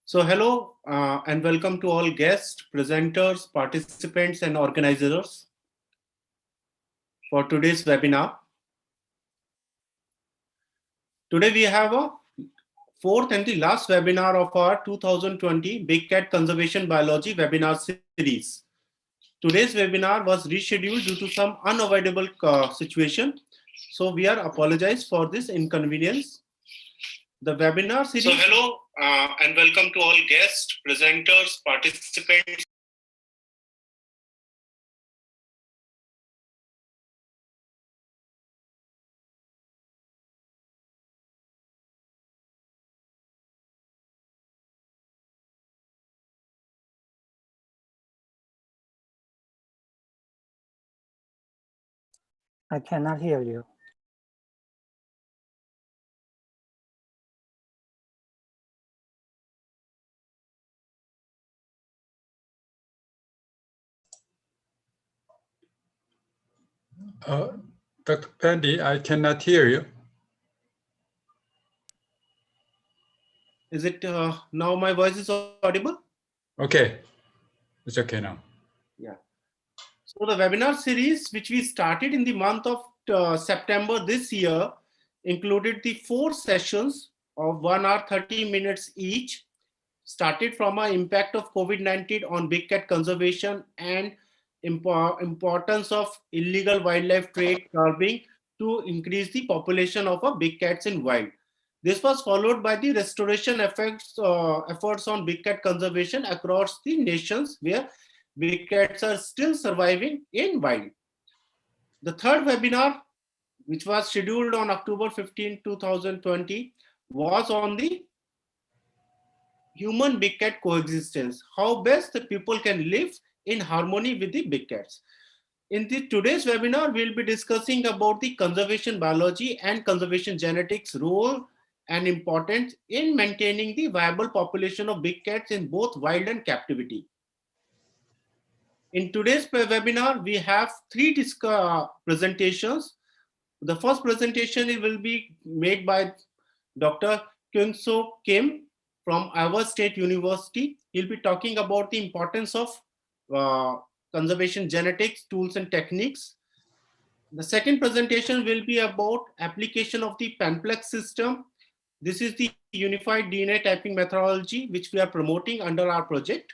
So hello and welcome to all guests, presenters, participants and organizers for today's webinar. Today we have a fourth and the last webinar of our 2020 Big Cat Conservation Biology webinar series. Today's webinar was rescheduled due to some unavoidable situation. So we are apologize for this inconvenience. The webinar series. So hello and welcome to all guests, presenters, participants. I cannot hear you. Dr. Pandey, I cannot hear you. Is it now my voice is audible? Okay, it's okay now. Yeah. So the webinar series, which we started in the month of September this year, included the 4 sessions of 1 hour 30 minutes each, started from our impact of COVID-19 on big cat conservation and importance of illegal wildlife trade curbing to increase the population of big cats in wild. This was followed by the restoration efforts on big cat conservation across the nations where big cats are still surviving in wild. The third webinar, which was scheduled on October 15, 2020, was on the human big cat coexistence, how best the people can live in harmony with the big cats. In today's webinar, we'll be discussing about the conservation biology and conservation genetics role and importance in maintaining the viable population of big cats in both wild and captivity. In today's webinar, we have 3 presentations. The first presentation will be made by Dr. Kyung-So Kim from Iowa State University. He'll be talking about the importance of conservation genetics, tools and techniques. The second presentation will be about application of the Panplex system. This is the unified DNA typing methodology which we are promoting under our project.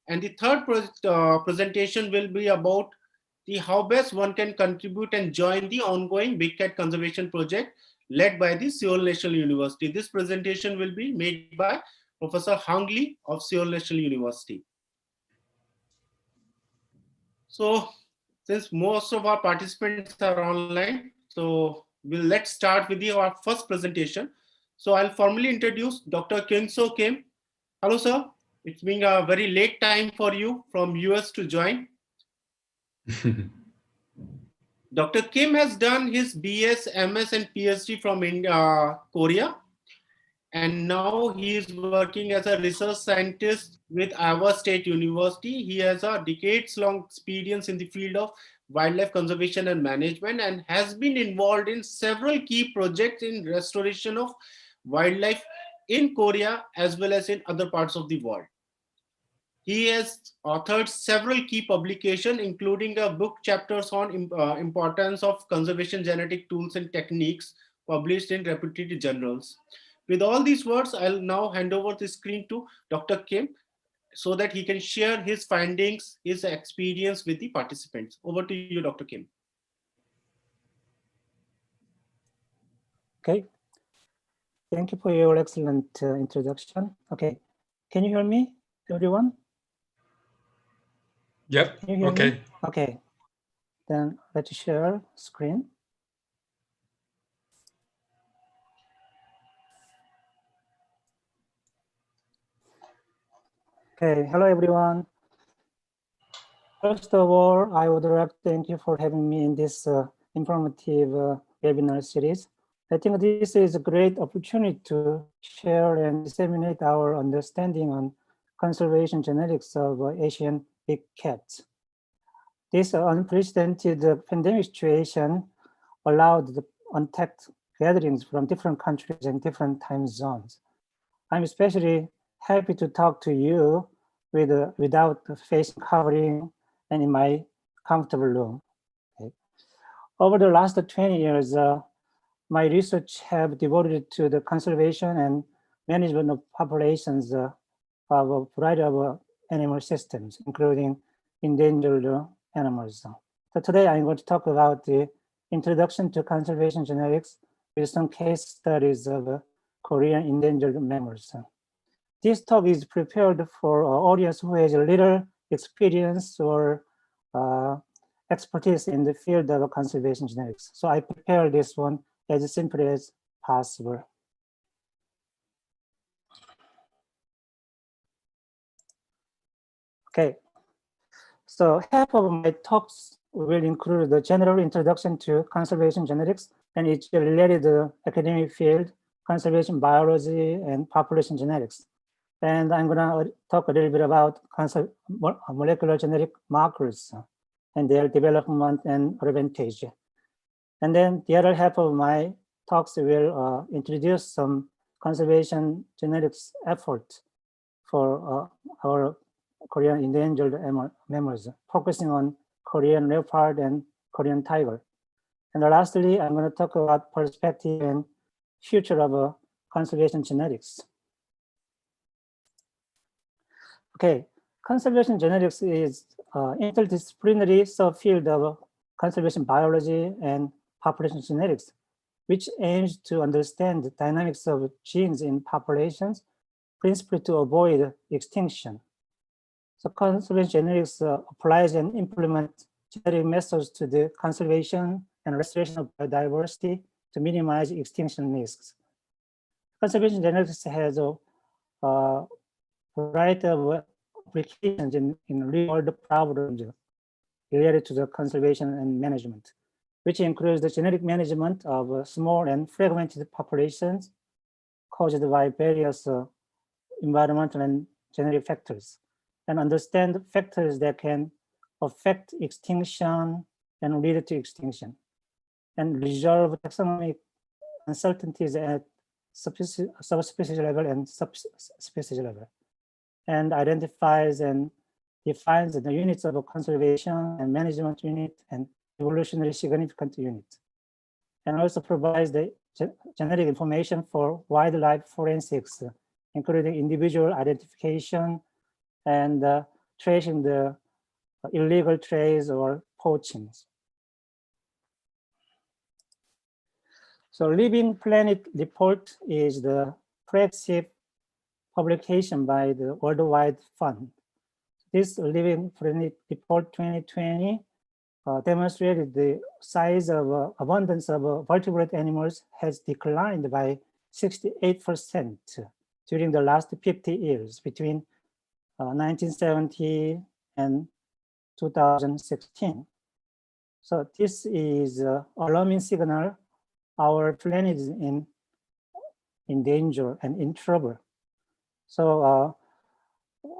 And the third presentation will be about the how best one can contribute and join the ongoing big cat conservation project led by the Seoul National University. This presentation will be made by Professor Hang Lee of Seoul National University. So since most of our participants are online, so let's start with our first presentation. So I'll formally introduce Dr. Kyung-So Kim. Hello, sir. It's been a very late time for you from US to join. Dr. Kim has done his BS, MS and PhD from Korea. And now he is working as a research scientist with Iowa State University. He has a decades-long experience in the field of wildlife conservation and management and has been involved in several key projects in restoration of wildlife in Korea as well as in other parts of the world. He has authored several key publications, including a book chapters on importance of conservation genetic tools and techniques published in reputed journals. With all these words, I'll now hand over the screen to Dr. Kim so that he can share his findings, his experience with the participants. Over to you, Dr. Kim. Okay. Thank you for your excellent introduction. Okay. Can you hear me, everyone? Yep. Okay. Me? Okay. Then let's share screen. Okay. Hello, everyone. First of all, I would like to thank you for having me in this informative webinar series. I think this is a great opportunity to share and disseminate our understanding on conservation genetics of Asian big cats. This unprecedented pandemic situation allowed the untapped gatherings from different countries and different time zones. I'm especially happy to talk to you without the face covering and in my comfortable room. Okay. Over the last 20 years, my research have devoted to the conservation and management of populations of a variety of animal systems, including endangered animals. So today I'm going to talk about the introduction to conservation genetics with some case studies of Korean endangered mammals. This talk is prepared for an audience who has little experience or expertise in the field of conservation genetics. So I prepared this one as simply as possible. Okay, so half of my talks will include the general introduction to conservation genetics and its related academic field, conservation biology and population genetics. And I'm gonna talk a little bit about molecular genetic markers and their development and advantage. And then the other half of my talks will introduce some conservation genetics efforts for our Korean endangered mammals, focusing on Korean leopard and Korean tiger. And lastly, I'm going to talk about perspective and future of conservation genetics. Okay, conservation genetics is interdisciplinary subfield of conservation biology and population genetics, which aims to understand the dynamics of genes in populations, principally to avoid extinction. So conservation genetics applies and implements genetic methods to the conservation and restoration of biodiversity to minimize extinction risks. Conservation genetics has a variety of applications in real-world problems related to the conservation and management, which includes the genetic management of small and fragmented populations caused by various environmental and genetic factors, and understand factors that can affect extinction and lead to extinction, and resolve taxonomic uncertainties at subspecies level and subspecies level, and identifies and defines the units of conservation and management unit and evolutionary significant unit, and also provides the genetic information for wildlife forensics, including individual identification and tracing the illegal trades or poachings. So Living Planet Report is the flagship publication by the Worldwide Fund. This Living Planet Report 2020 demonstrated the size of abundance of vertebrate animals has declined by 68% during the last 50 years between 1970 and 2016. So this is an alarming signal. Our planet is in danger and in trouble. So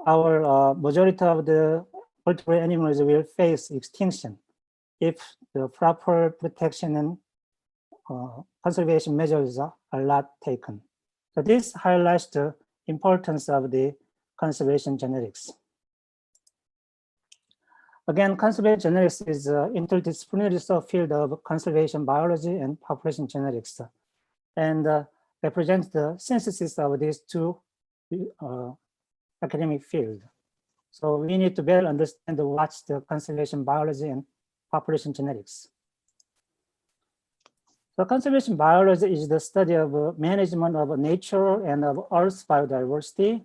our majority of the vertebrate animals will face extinction if the proper protection and conservation measures are not taken. So this highlights the importance of the conservation genetics. Again, conservation genetics is an interdisciplinary subfield of conservation biology and population genetics, and represents the synthesis of these two academic fields. So we need to better understand what's the conservation biology and population genetics. So conservation biology is the study of management of nature and of Earth's biodiversity,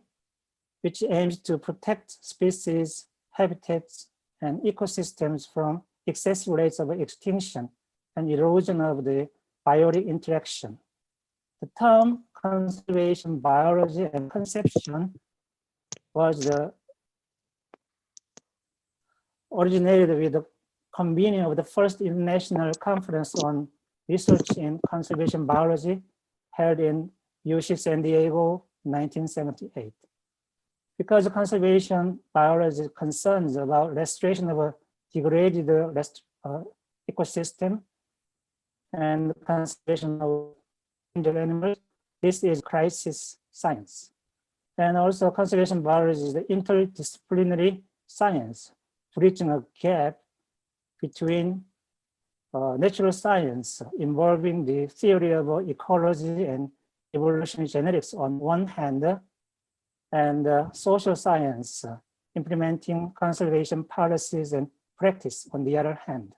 which aims to protect species, habitats, and ecosystems from excessive rates of extinction and erosion of the biotic interaction. The term conservation biology and conception was originated with the convening of the first international conference on research in conservation biology held in UC San Diego, 1978. Because conservation biology concerns about restoration of a degraded ecosystem and conservation of endangered animals, this is crisis science. And also conservation biology is the interdisciplinary science, bridging a gap between natural science involving the theory of ecology and evolutionary genetics on one hand, and social science implementing conservation policies and practice on the other hand.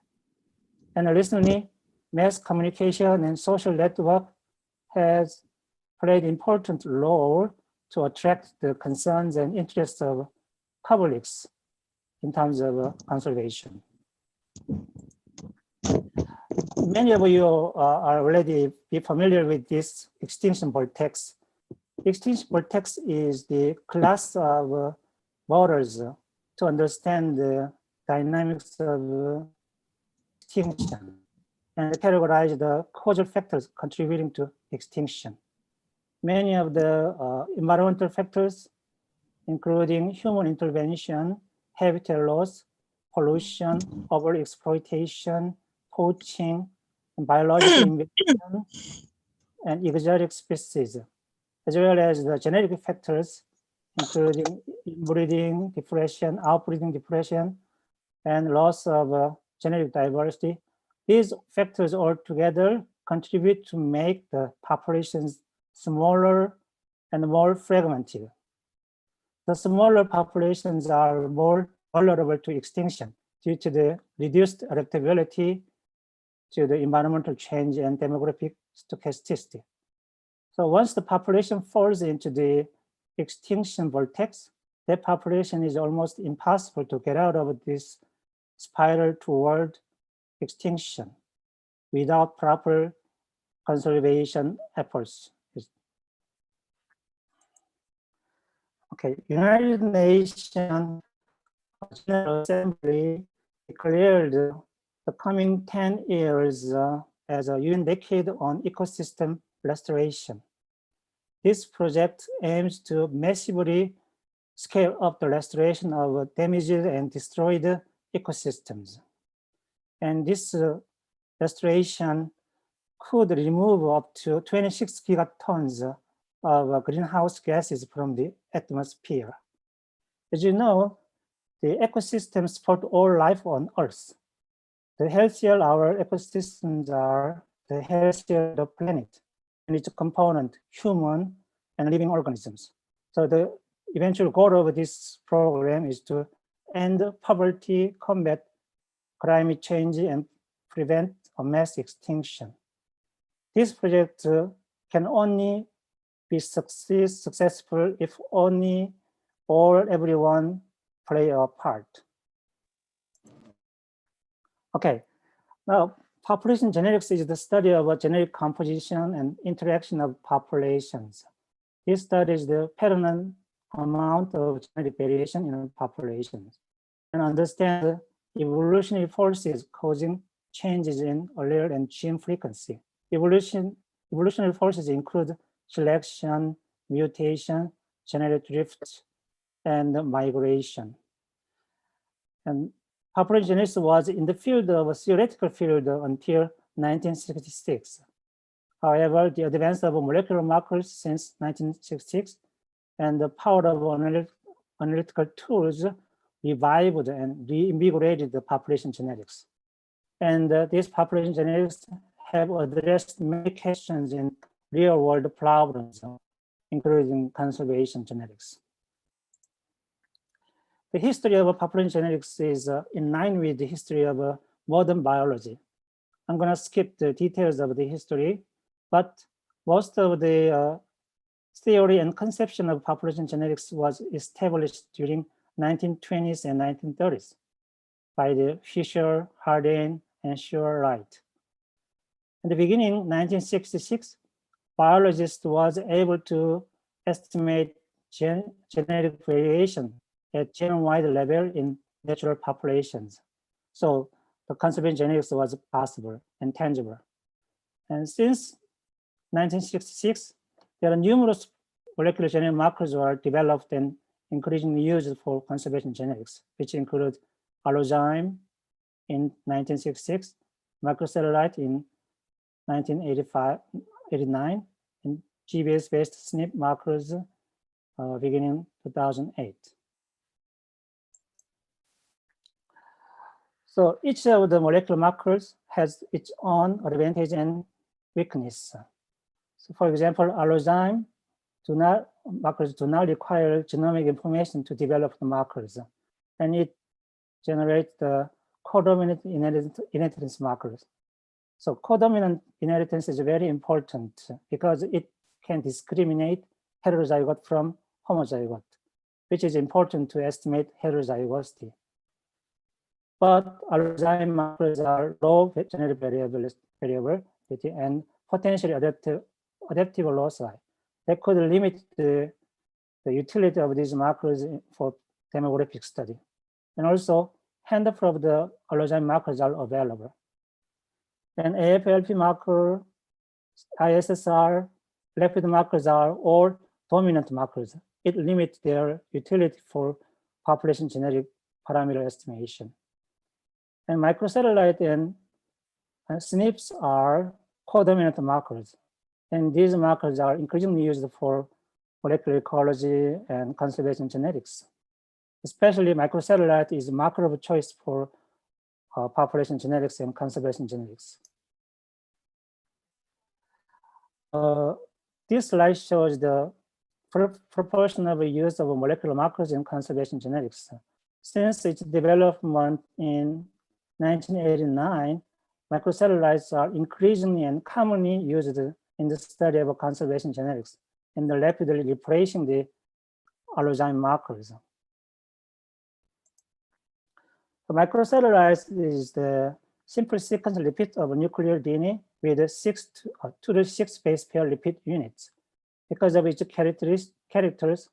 And recently, mass communication and social network has played an important role to attract the concerns and interests of publics in terms of conservation. Many of you are already be familiar with this extinction vortex. Extinction vortex is the class of models to understand the dynamics of extinction and categorize the causal factors contributing to extinction. Many of the environmental factors, including human intervention, habitat loss, pollution, overexploitation, poaching, and biological invasion, and exotic species, as well as the genetic factors, including inbreeding, depression, outbreeding depression, and loss of genetic diversity. These factors all together contribute to make the populations smaller and more fragmented. The smaller populations are more vulnerable to extinction due to the reduced adaptability to the environmental change and demographic stochasticity. So once the population falls into the extinction vortex, that population is almost impossible to get out of this spiral toward extinction without proper conservation efforts. Okay, United Nations General Assembly declared the coming 10 years as a UN decade on ecosystem restoration. This project aims to massively scale up the restoration of damaged and destroyed ecosystems. And this restoration could remove up to 26 gigatons of greenhouse gases from the atmosphere. As you know, the ecosystems support all life on Earth. The healthier our ecosystems are, the healthier the planet and its component, human and living organisms. So the eventual goal of this program is to end poverty, combat climate change, and prevent a mass extinction. This project can only be successful if everyone play a part. Okay, now population genetics is the study of genetic composition and interaction of populations. This studies the pattern amount of genetic variation in populations and understand the evolutionary forces causing changes in allele and gene frequency. Evolutionary forces include selection, mutation, genetic drift, and migration. And population genetics was in the field of a theoretical field until 1966. However, the advance of molecular markers since 1966 and the power of analytical tools revived and reinvigorated the population genetics. And these population genetics have addressed many questions in real-world problems, including conservation genetics. The history of population genetics is in line with the history of modern biology. I'm going to skip the details of the history, but most of the theory and conception of population genetics was established during 1920s and 1930s by the Fisher, Harding, and Sherwood-Wright. In the beginning, 1966, biologists was able to estimate genetic variation at genome-wide level in natural populations. So the conservation genetics was possible and tangible. And since 1966, there are numerous molecular genetic markers were developed and increasingly used for conservation genetics, which include allozyme in 1966, microcellulite in 1989, and GBS-based SNP markers beginning 2008. So each of the molecular markers has its own advantage and weakness. So for example, allozyme markers do not require genomic information to develop the markers, and it generates the codominant inheritance markers. So codominant inheritance is very important because it can discriminate heterozygote from homozygote, which is important to estimate heterozygosity. But allozyme markers are low genetic variability and potentially adaptive loci that could limit the utility of these markers for demographic study. And also, handful of the allozyme markers are available. And AFLP marker, ISSR, lipid markers are all dominant markers. It limits their utility for population genetic parameter estimation. And microsatellite and SNPs are codominant markers. And these markers are increasingly used for molecular ecology and conservation genetics. Especially microsatellite is a marker of choice for population genetics and conservation genetics. This slide shows the proportion of use of molecular markers in conservation genetics. Since its development in 1989, microsatellites are increasingly and commonly used in the study of conservation genetics and rapidly replacing the allozyme markers. The microsatellites is the simple sequence repeat of nuclear DNA with 2 to 6 base pair repeat units. Because of its characters,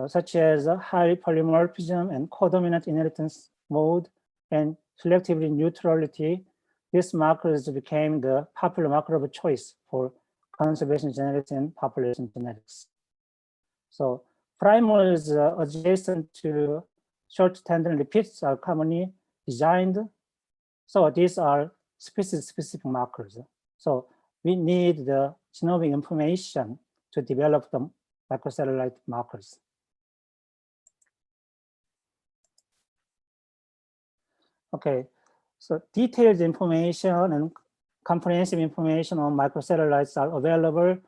such as high polymorphism and codominant inheritance mode and selectivity neutrality, these markers became the popular marker of choice for conservation genetics and population genetics. So primers adjacent to short tandem repeats are commonly designed. So these are species-specific markers. So we need the genomic information to develop the microsatellite markers. Okay, so detailed information and comprehensive information on microsatellites are available.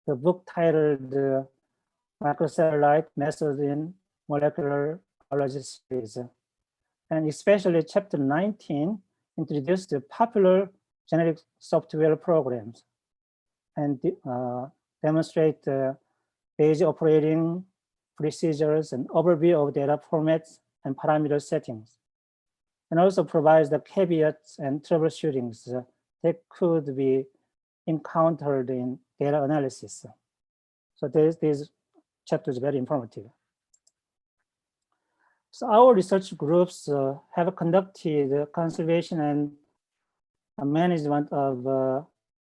The book titled Microsatellite Methods in Molecular Biology series, and especially chapter 19 introduced the popular genetic software programs and demonstrate basic operating procedures and overview of data formats and parameter settings, and also provides the caveats and troubleshootings that could be encountered in data analysis. So this chapter is very informative. So our research groups have conducted conservation and management of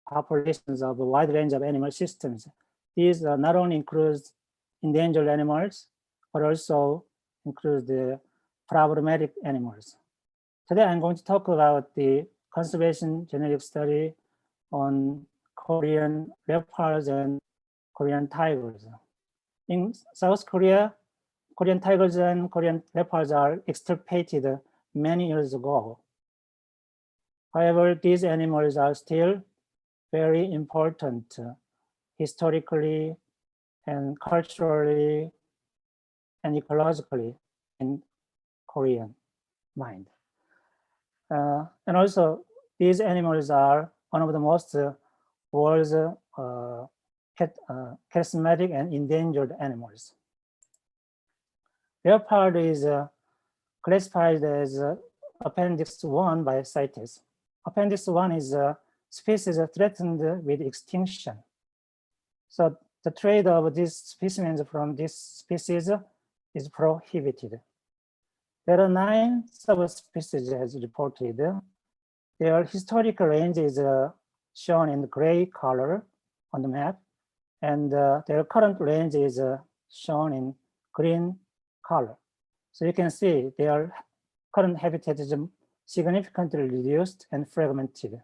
populations of a wide range of animal systems. These not only include endangered animals, but also include the problematic animals. Today, I'm going to talk about the conservation genetic study on Korean leopards and Korean tigers. In South Korea, Korean tigers and Korean leopards are extirpated many years ago. However, these animals are still very important historically and culturally and ecologically in Korean mind. And also, these animals are one of the most world's charismatic and endangered animals. Leopard is classified as Appendix 1 by CITES. Appendix 1 is a species threatened with extinction. So the trade of these specimens from this species is prohibited. There are 9 subspecies as reported. Their historical range is shown in the gray color on the map, and their current range is shown in green color. So you can see their current habitat is significantly reduced and fragmented.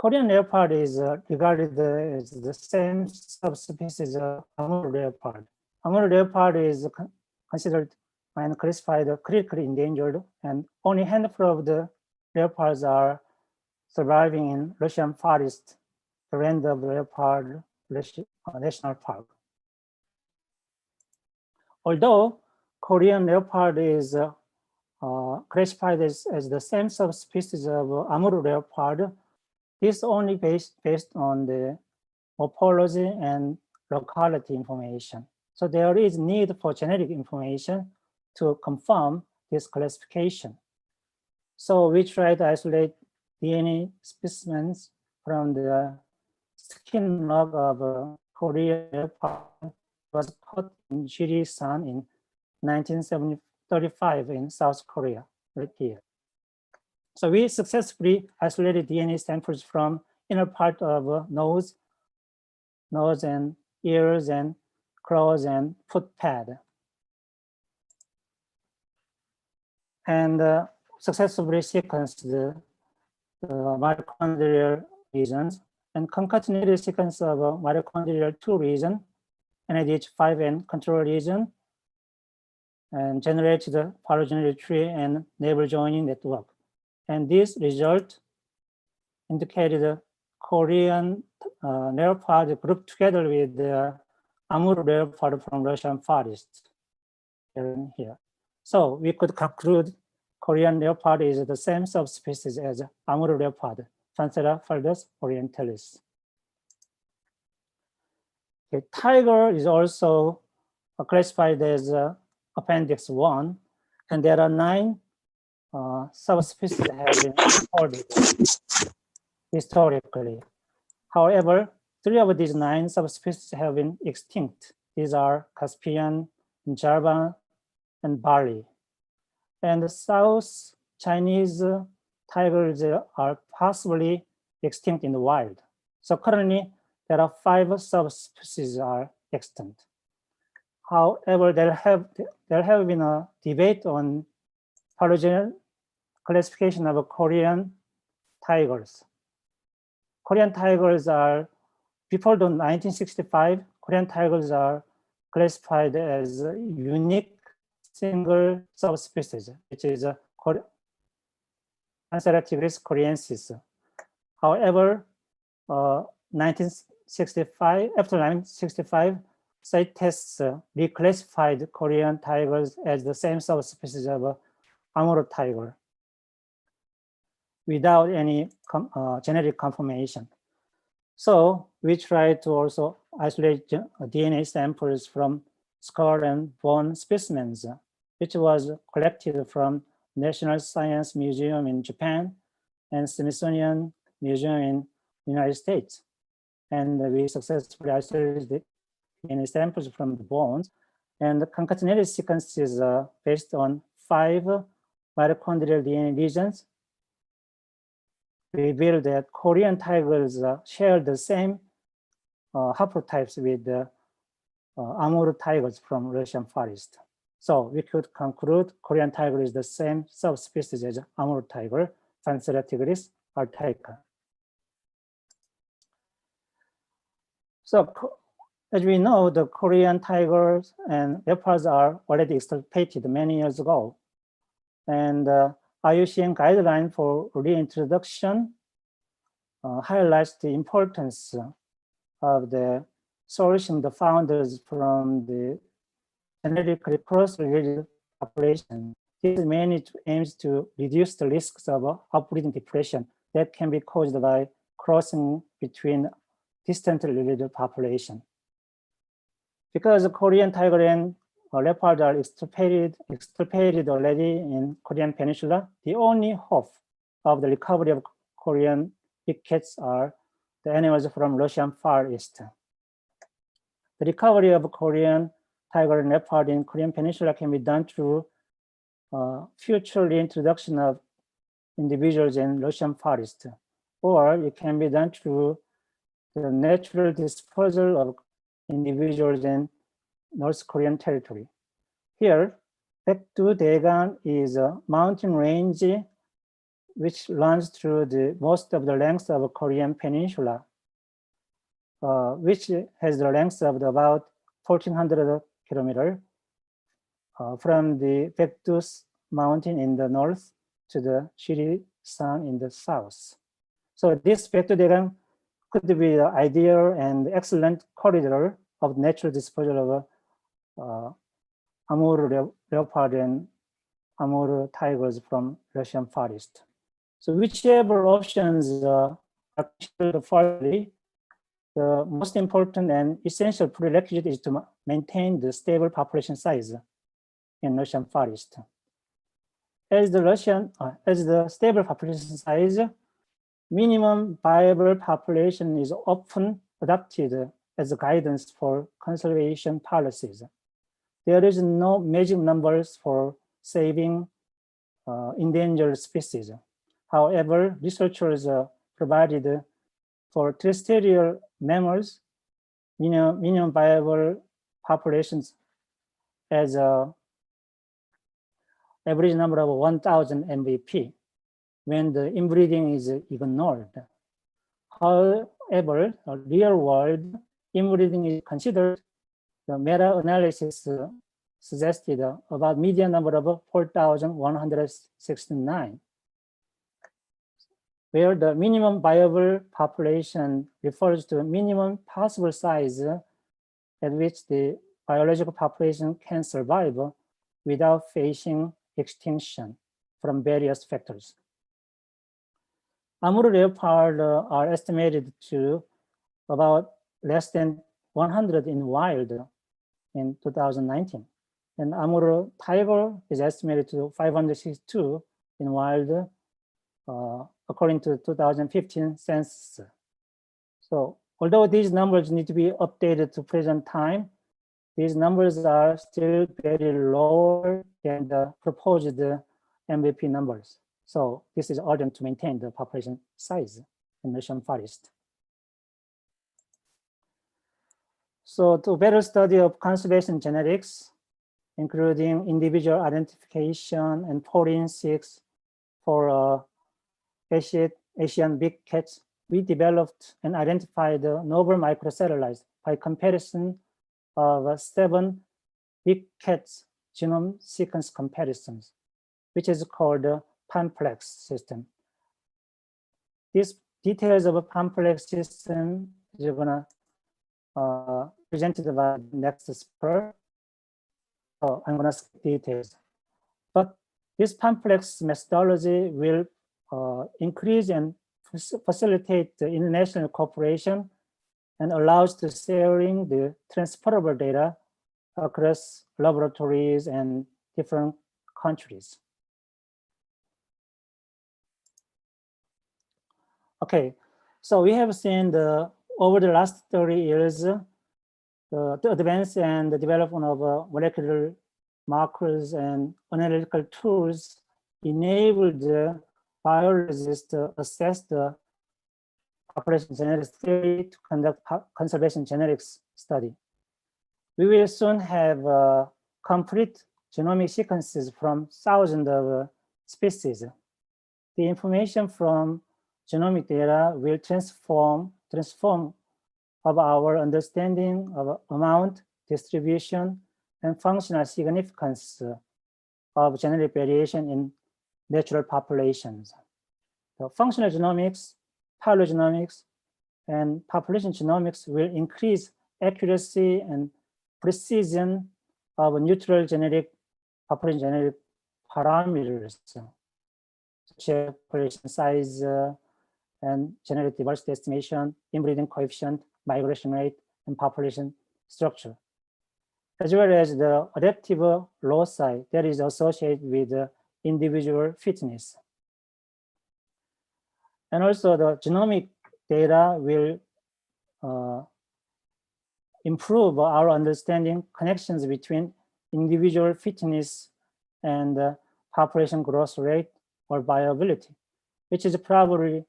Korean leopard is regarded as the same subspecies of Amur leopard. Amur leopard is considered and classified critically endangered, and only a handful of the leopards are surviving in Russian forest, the Random Leopard National Park. Although Korean leopard is classified as the same subspecies of Amur leopard, this is only based on the morphology and locality information. So there is need for genetic information to confirm this classification. So we try to isolate DNA specimens from the skin log of Korean leopard. Was caught in Jiri-san in 1935 in South Korea, right here. So we successfully isolated DNA samples from inner part of nose and ears and claws and foot pad. And successfully sequenced the mitochondrial regions and concatenated sequence of mitochondrial 2 region, NADH5 and control region, and generated the phylogenetic tree and neighbor joining network. And this result indicated the Korean leopard grouped together with the Amur leopard from Russian forest here. So we could conclude Korean leopard is the same subspecies as Amur leopard, Panthera phalus orientalis. Okay, tiger is also classified as Appendix 1, and there are 9 subspecies that have been recorded historically. However, 3 of these 9 subspecies have been extinct. These are Caspian, Java, and Bali. And the South Chinese tigers are possibly extinct in the wild. So currently, there are 5 subspecies are extinct. However, there have been a debate on phylogenetic classification of Korean tigers. Korean tigers are, before the 1965, Korean tigers are classified as a unique single subspecies, which is Panthera tigris koreensis. However, 1965, after 1965, CITES reclassified Korean tigers as the same subspecies of Amur tiger without any genetic confirmation. So we try to also isolate DNA samples from skull and bone specimens, which was collected from National Science Museum in Japan and Smithsonian Museum in the United States. And we successfully isolated the DNA samples from the bones. And the concatenated sequences based on 5 mitochondrial DNA regions revealed that Korean tigers share the same haplotypes with the Amur tigers from Russian forest. So we could conclude Korean tiger is the same subspecies as Amur tiger, Panthera tigris artaica. So as we know, the Korean tigers and leopards are already extirpated many years ago. And IUCN guideline for reintroduction highlights the importance of the sourcing the founders from the genetically cross-related population. This mainly aims to reduce the risks of outbreeding depression that can be caused by crossing between distantly related population. Because the Korean tiger and leopard are extirpated already in Korean Peninsula, the only hope of the recovery of Korean big cats are the animals from Russian Far East. The recovery of Korean tiger and leopard in Korean Peninsula can be done through future reintroduction of individuals in Russian forest, or it can be done through the natural disposal of individuals in North Korean territory. Here, Baekdu Daegan is a mountain range which runs through the most of the length of Korean peninsula, which has the length of about 1,400 kilometers from the Baekdu mountain in the north to the Shiri-san in the south. So this Baekdu-daegang could be the ideal and excellent corridor of natural disposal of Amur leopard and Amur tigers from Russian forest. So whichever options are considered firstly, the most important and essential prerequisite is to maintain the stable population size in Russian forest. As the stable population size, minimum viable population is often adopted as a guidance for conservation policies. There is no magic numbers for saving endangered species. However, researchers provided for terrestrial mammals minimum viable populations as a average number of 1,000 MVP when the inbreeding is ignored. However, real world inbreeding is considered. The meta-analysis suggested about median number of 4,169, where the minimum viable population refers to minimum possible size at which the biological population can survive without facing extinction from various factors. Amur leopard are estimated to about less than 100 in wild in 2019. And Amur tiger is estimated to 562 in wild according to 2015 census. So although these numbers need to be updated to present time, these numbers are still very lower than the proposed MVP numbers. So this is urgent to maintain the population size in Russian forest. So to better study of conservation genetics, including individual identification and forensics for Asian big cats, we developed and identified the novel microsatellites by comparison of 7 big cats genome sequence comparisons, which is called the PAMPLEX system. These details of a PAMPLEX system is gonna presented by next speaker. So I'm gonna skip details. But this PAMPLEX methodology will increase and facilitate the international cooperation and allows the sharing the transferable data across laboratories and different countries. Okay, so we have seen over the last 30 years, the advance and the development of molecular markers and analytical tools enabled the biologists to assess the population genetics theory to conduct conservation genetics study. We will soon have complete genomic sequences from thousands of species. The information from genomic data will transform of our understanding of amount, distribution, and functional significance of genetic variation in natural populations. The functional genomics, phylogenomics, and population genomics will increase accuracy and precision of neutral genetic population genetic parameters, such as population size and genetic diversity estimation, inbreeding coefficient, migration rate, and population structure, as well as the adaptive loci that is associated with individual fitness. And also the genomic data will improve our understanding connections between individual fitness and population growth rate or viability, which is probably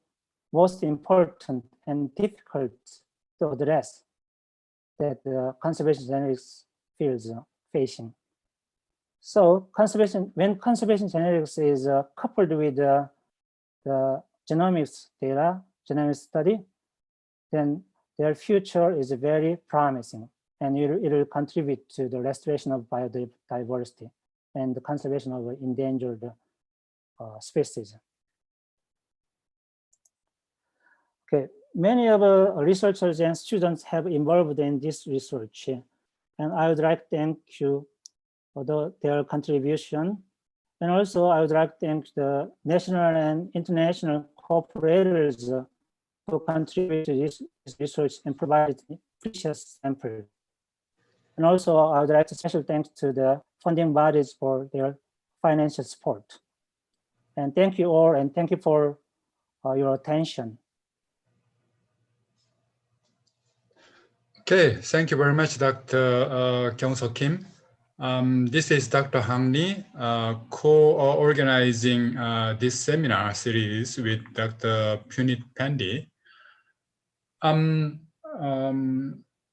most important and difficult to address that the conservation genetics fields facing. So when conservation genetics is coupled with the genomics data, genomics study, then their future is very promising, and it will contribute to the restoration of biodiversity and the conservation of endangered species. Okay, many of researchers and students have involved in this research, and I would like to thank you for their contribution. And also I would like to thank the national and international cooperators who contribute to this research and provide precious samples. And also I would like to special thanks to the funding bodies for their financial support. And thank you all, and thank you for your attention. Okay, thank you very much, Dr. Kyung-Soo Kim. This is Dr. Hang Lee, co-organizing this seminar series with Dr. Punit Pandey.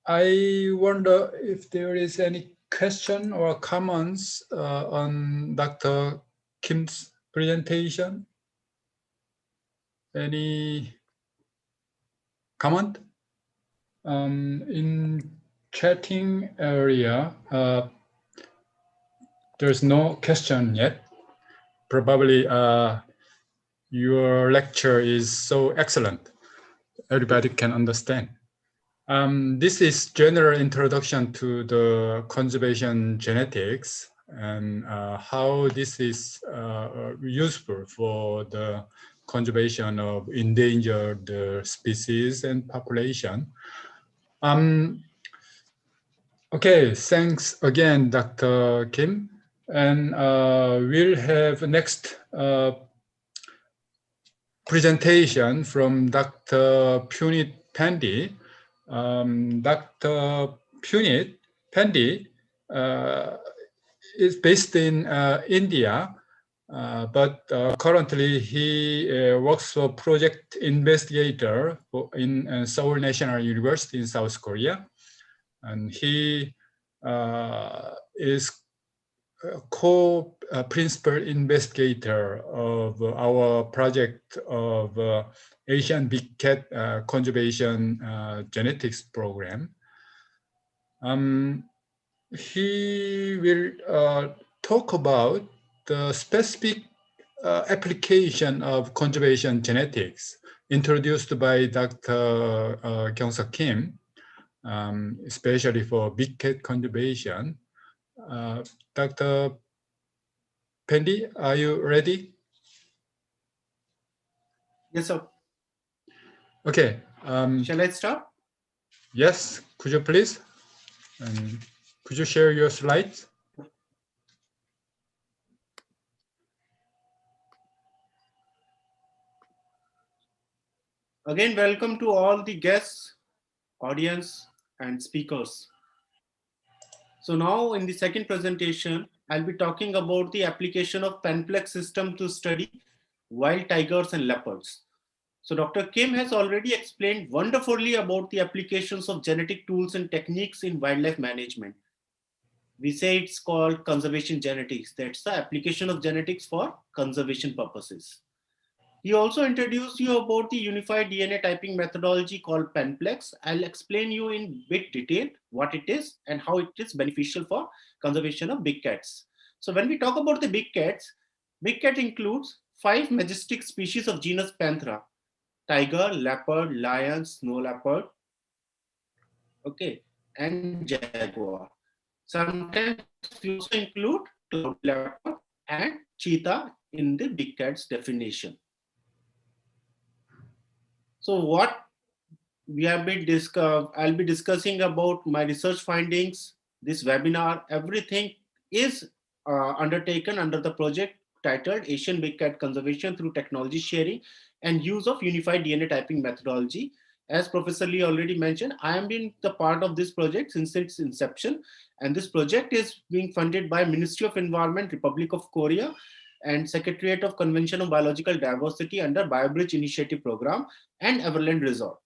I wonder if there is any question or comments on Dr. Kim's presentation. Any comment? In chatting area, there's no question yet. Probably your lecture is so excellent. Everybody can understand. This is general introduction to the conservation genetics and how this is useful for the conservation of endangered species and population. Okay, thanks again, Dr. Kim. And we'll have next presentation from Dr. Punit Pandey. Dr. Punit Pandey is based in India, but currently he works for project investigator in Seoul National University in South Korea. And he is co-principal investigator of our project of Asian big cat conservation genetics program. He will talk about the specific application of conservation genetics introduced by Dr. Kyung-Soo Kim, especially for big cat conservation. Dr. Pandey, are you ready? Yes, sir. Okay. Shall I start? Yes, could you please? Could you share your slides? Again, welcome to all the guests, audience, and speakers. So now in the second presentation, I'll be talking about the application of Penplex system to study wild tigers and leopards. So Dr. Kim has already explained wonderfully about the applications of genetic tools and techniques in wildlife management. We say it's called conservation genetics. That's the application of genetics for conservation purposes. He also introduced you about the unified DNA typing methodology called Penplex. I'll explain you in bit detail what it is and how it is beneficial for conservation of big cats. So when we talk about the big cat includes 5 majestic species of genus Panthera: tiger, leopard, lion, snow leopard, okay, and jaguar. Sometimes we also include cloud leopard and cheetah in the big cat's definition. So what we have been I'll be discussing about my research findings, this webinar, everything is undertaken under the project titled Asian Big Cat Conservation through Technology Sharing and Use of Unified DNA Typing Methodology. As Professor Lee already mentioned, I am being the part of this project since its inception. And this project is being funded by Ministry of Environment, Republic of Korea, and Secretariat of Convention on Biological Diversity under BioBridge Initiative Program and Everland Resort.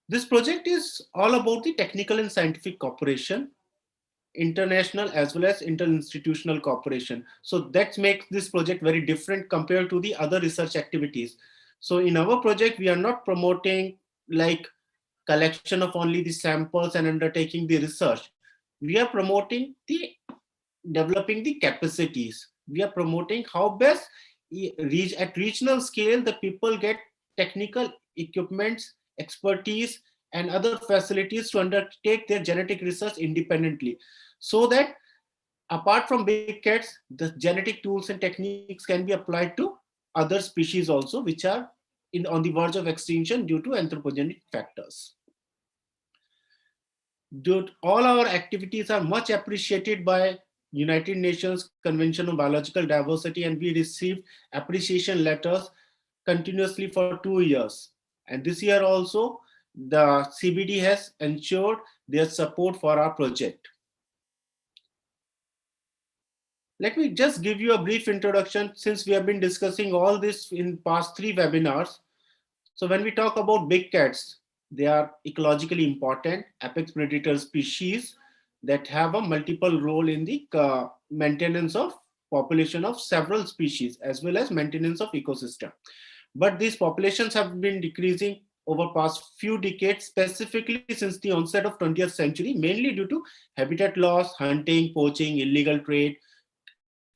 This project is all about the technical and scientific cooperation. international as well as interinstitutional cooperation. So that makes this project very different compared to the other research activities. So in our project, we are not promoting like collection of only the samples and undertaking the research. We are promoting the developing the capacities. We are promoting how best at regional scale the people get technical equipments, expertise, and other facilities to undertake their genetic research independently, so that apart from big cats, the genetic tools and techniques can be applied to other species also, which are on the verge of extinction due to anthropogenic factors. All our activities are much appreciated by United Nations Convention on Biological Diversity, and we received appreciation letters continuously for 2 years. And this year also, the CBD has ensured their support for our project. Let me just give you a brief introduction, since we have been discussing all this in past 3 webinars. So when we talk about big cats, they are ecologically important apex predator species that have a multiple role in the maintenance of population of several species as well as maintenance of ecosystem. But these populations have been decreasing over past few decades, specifically since the onset of 20th century, mainly due to habitat loss, hunting, poaching, illegal trade,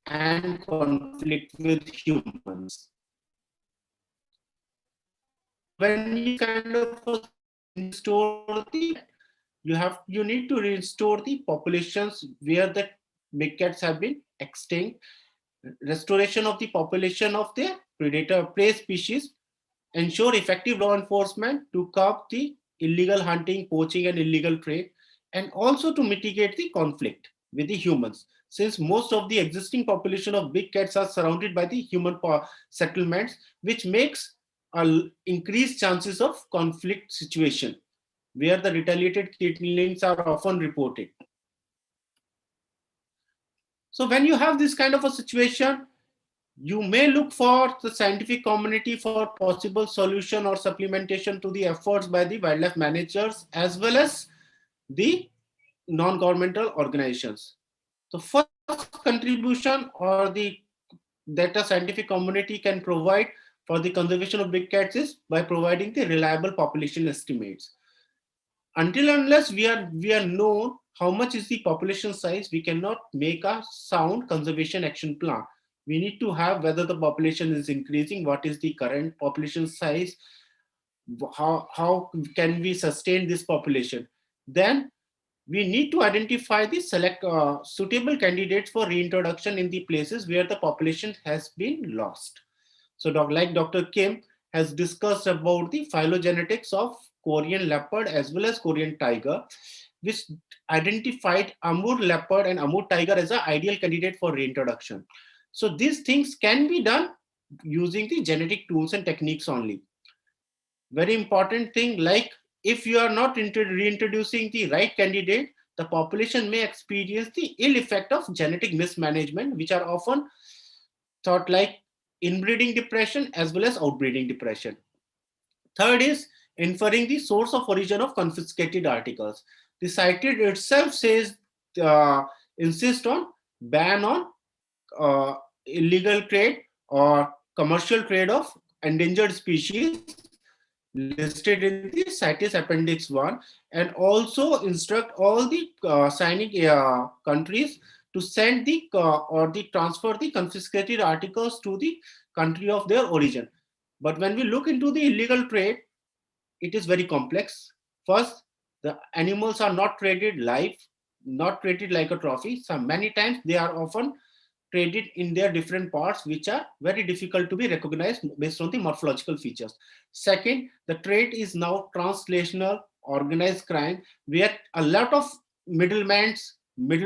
and conflict with humans. When you kind of restore you need to restore the populations where the big cats have been extinct. Restoration of the population of their predator prey species, ensure effective law enforcement to curb the illegal hunting, poaching, and illegal trade, and also to mitigate the conflict with the humans. Since most of the existing population of big cats are surrounded by the human settlements, which makes increased chances of conflict situation, where the retaliated killings are often reported. So when you have this kind of a situation, you may look for the scientific community for possible solution or supplementation to the efforts by the wildlife managers as well as the non-governmental organizations. The first contribution or that a scientific community can provide for the conservation of big cats is by providing the reliable population estimates. Until unless we are known how much is the population size, we cannot make a sound conservation action plan. We need to have whether the population is increasing, what is the current population size, how can we sustain this population. Then we need to identify the suitable candidates for reintroduction in the places where the population has been lost. So like Dr. Kim has discussed about the phylogenetics of Korean leopard as well as Korean tiger, which identified Amur leopard and Amur tiger as an ideal candidate for reintroduction. So these things can be done using the genetic tools and techniques only. Very important thing, like if you are not reintroducing the right candidate, the population may experience the ill effect of genetic mismanagement, which are often thought like inbreeding depression as well as outbreeding depression. Third is inferring the source of origin of confiscated articles. The CITED itself says, insist on ban on illegal trade or commercial trade of endangered species listed in the CITES Appendix 1, and also instruct all the signing countries to send or transfer the confiscated articles to the country of their origin. But when we look into the illegal trade, it is very complex. First, the animals are not traded live, not treated like a trophy. So many times they are often traded in their different parts, which are very difficult to be recognized based on the morphological features. Second, the trade is now translational organized crime, where a lot of middle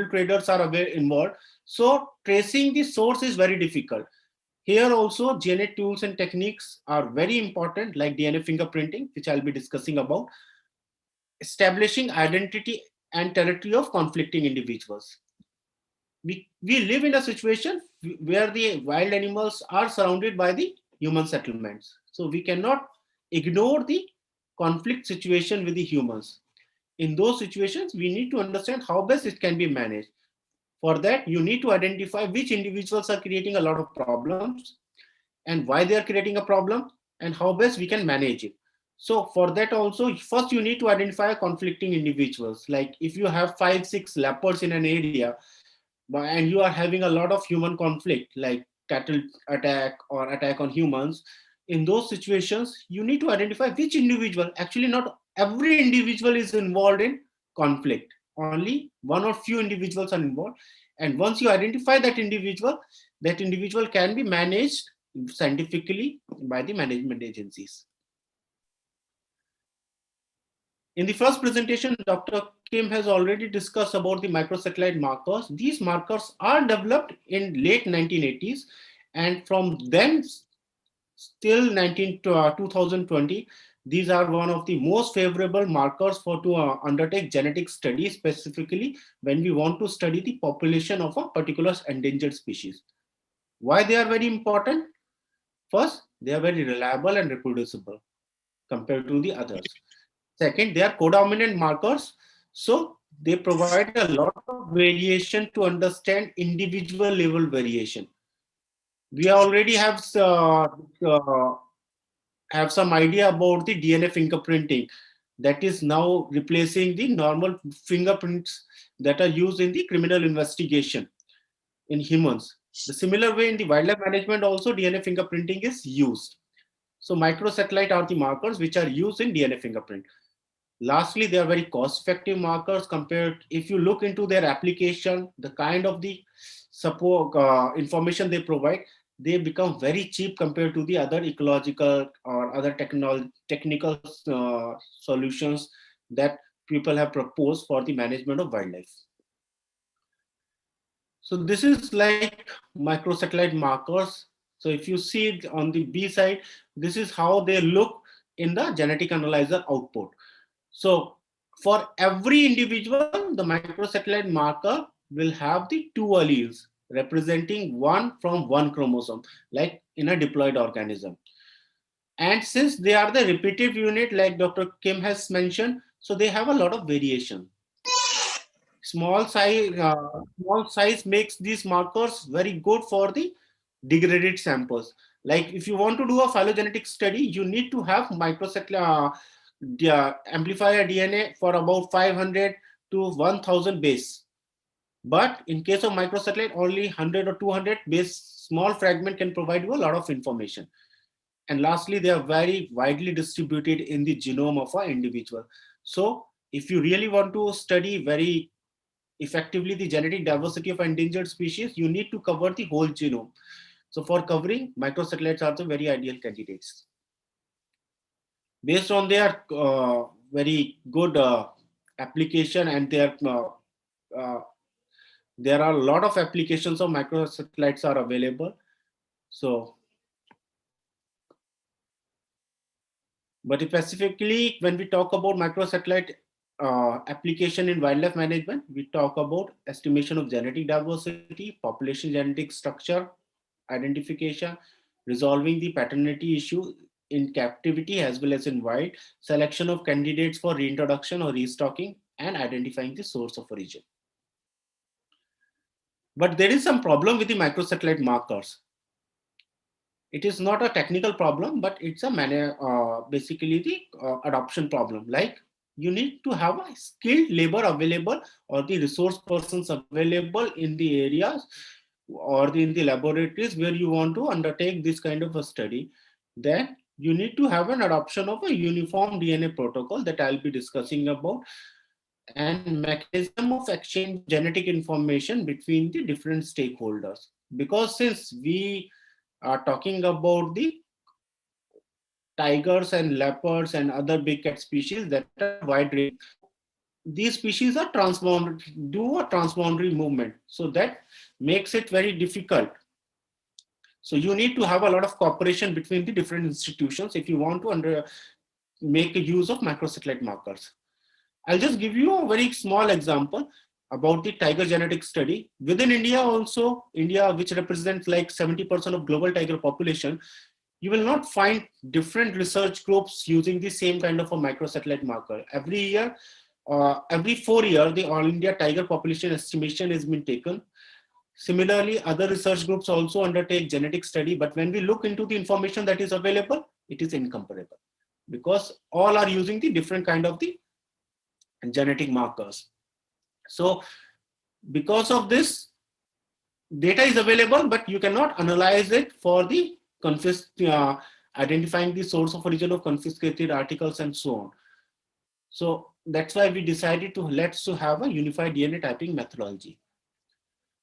traders are involved. So tracing the source is very difficult. Here also genetic tools and techniques are very important, like DNA fingerprinting, which I'll be discussing about, establishing identity and territory of conflicting individuals. We live in a situation where the wild animals are surrounded by the human settlements. So we cannot ignore the conflict situation with the humans. in those situations, we need to understand how best it can be managed. For that, you need to identify which individuals are creating a lot of problems and why they are creating a problem and how best we can manage it. So for that also, first you need to identify conflicting individuals. Like if you have 5-6 leopards in an area and you are having a lot of human conflict, like cattle attack or attack on humans, in those situations, you need to identify which individual. Actually, not every individual is involved in conflict. Only one or few individuals are involved. And once you identify that individual can be managed scientifically by the management agencies. In the first presentation, Dr. Kim has already discussed about the microsatellite markers. These markers are developed in late 1980s, and from then till 2020, these are one of the most favorable markers for to undertake genetic studies, specifically when we want to study the population of a particular endangered species. Why they are very important? First, they are very reliable and reproducible compared to the others. Second, they are codominant markers, so they provide a lot of variation to understand individual level variation. We already have some idea about the DNA fingerprinting that is now replacing the normal fingerprints that are used in the criminal investigation in humans. The similar way in the wildlife management also DNA fingerprinting is used. So microsatellite are the markers which are used in DNA fingerprint. Lastly, they are very cost-effective markers compared, if you look into their application, the kind of the support information they provide, they become very cheap compared to the other ecological or other technical solutions that people have proposed for the management of wildlife. So this is like microsatellite markers. So if you see it on the B side, this is how they look in the genetic analyzer output. So for every individual, the microsatellite marker will have the 2 alleles representing one from one chromosome, like in a diploid organism. And since they are the repetitive unit, like Dr. Kim has mentioned, so they have a lot of variation. Small size makes these markers very good for the degraded samples. Like if you want to do a phylogenetic study, you need to have microsatellite amplifier DNA for about 500 to 1000 base. But in case of microsatellite, only 100 or 200 base small fragment can provide you a lot of information. And lastly, they are very widely distributed in the genome of an individual. So if you really want to study very effectively the genetic diversity of endangered species, you need to cover the whole genome. So for covering, microsatellites are the very ideal candidates. Based on their very good application, and there are a lot of applications of microsatellites are available. So, but specifically when we talk about microsatellite application in wildlife management, we talk about estimation of genetic diversity, population genetic structure, identification, resolving the paternity issue in captivity as well as in wild, selection of candidates for reintroduction or restocking, and identifying the source of origin. But there is some problem with the microsatellite markers. It is not a technical problem, but it's a basically the adoption problem. Like you need to have a skilled labor available or the resource persons available in the areas or in the laboratories where you want to undertake this kind of a study. Then you need to have an adoption of a uniform DNA protocol that I'll be discussing about, and mechanism of exchange genetic information between the different stakeholders. Because since we are talking about the tigers and leopards and other big cat species that are wide range, these species are do a transboundary movement. So that makes it very difficult. So you need to have a lot of cooperation between the different institutions if you want to make a use of microsatellite markers. I'll just give you a very small example about the tiger genetic study. Within India also, India, which represents like 70% of global tiger population, you will not find different research groups using the same kind of a microsatellite marker. Every year, every 4 years, the All India tiger population estimation has been taken. Similarly, other research groups also undertake genetic study, but when we look into the information that is available, it is incomparable because all are using the different kind of the genetic markers. So because of this, data is available, but you cannot analyze it for the identifying the source of origin of confiscated articles and so on. So that's why we decided to have a unified DNA typing methodology.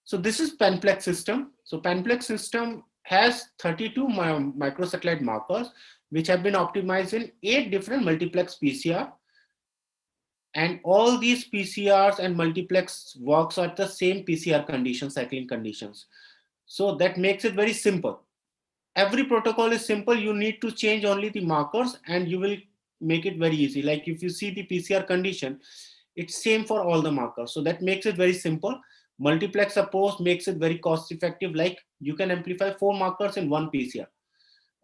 So this is Panplex system. So Panplex system has 32 microsatellite markers, which have been optimized in 8 different multiplex PCR. And all these PCRs and multiplex works at the same PCR conditions, cycling conditions. So that makes it very simple. Every protocol is simple. You need to change only the markers and you will make it very easy. Like if you see the PCR condition, it's same for all the markers. So that makes it very simple. Multiplex approach makes it very cost effective. Like you can amplify 4 markers in one PCR.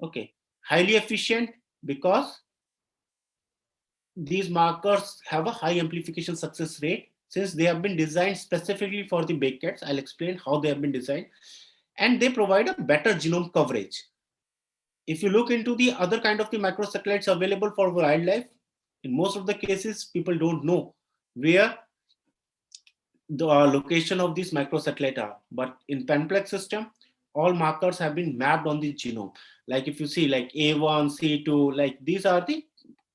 Okay, highly efficient because these markers have a high amplification success rate since they have been designed specifically for the big cats. I'll explain how they have been designed, and they provide a better genome coverage. If you look into the other kind of the microsatellites available for wildlife, in most of the cases, people don't know where the location of these microsatellites are. But in Panplex system, all markers have been mapped on the genome. Like if you see like A1, C2, like these are the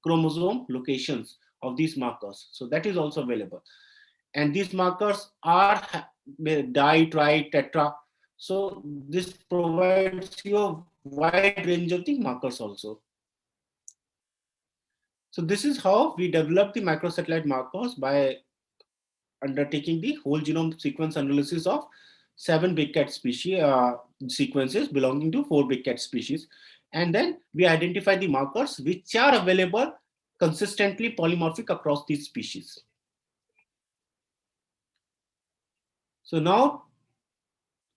chromosome locations of these markers. So that is also available. And these markers are di, tri, tetra. So this provides you a wide range of the markers also. So this is how we develop the microsatellite markers by undertaking the whole genome sequence analysis of 7 big cat species sequences belonging to 4 big cat species. And then we identify the markers which are available consistently polymorphic across these species. So now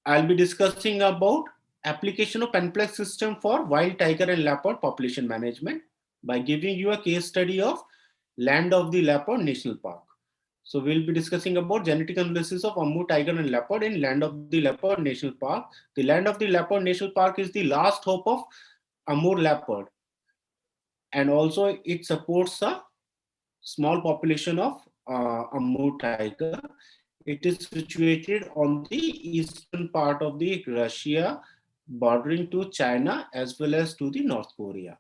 I'll be discussing about application of Panplex system for wild tiger and leopard population management by giving you a case study of Land of the Leopard National Park. So we'll be discussing about genetic analysis of Amur tiger and leopard in Land of the Leopard National Park. The Land of the Leopard National Park is the last hope of Amur leopard. And also it supports a small population of Amur tiger. It is situated on the eastern part of the Russia, bordering to China as well as to the North Korea.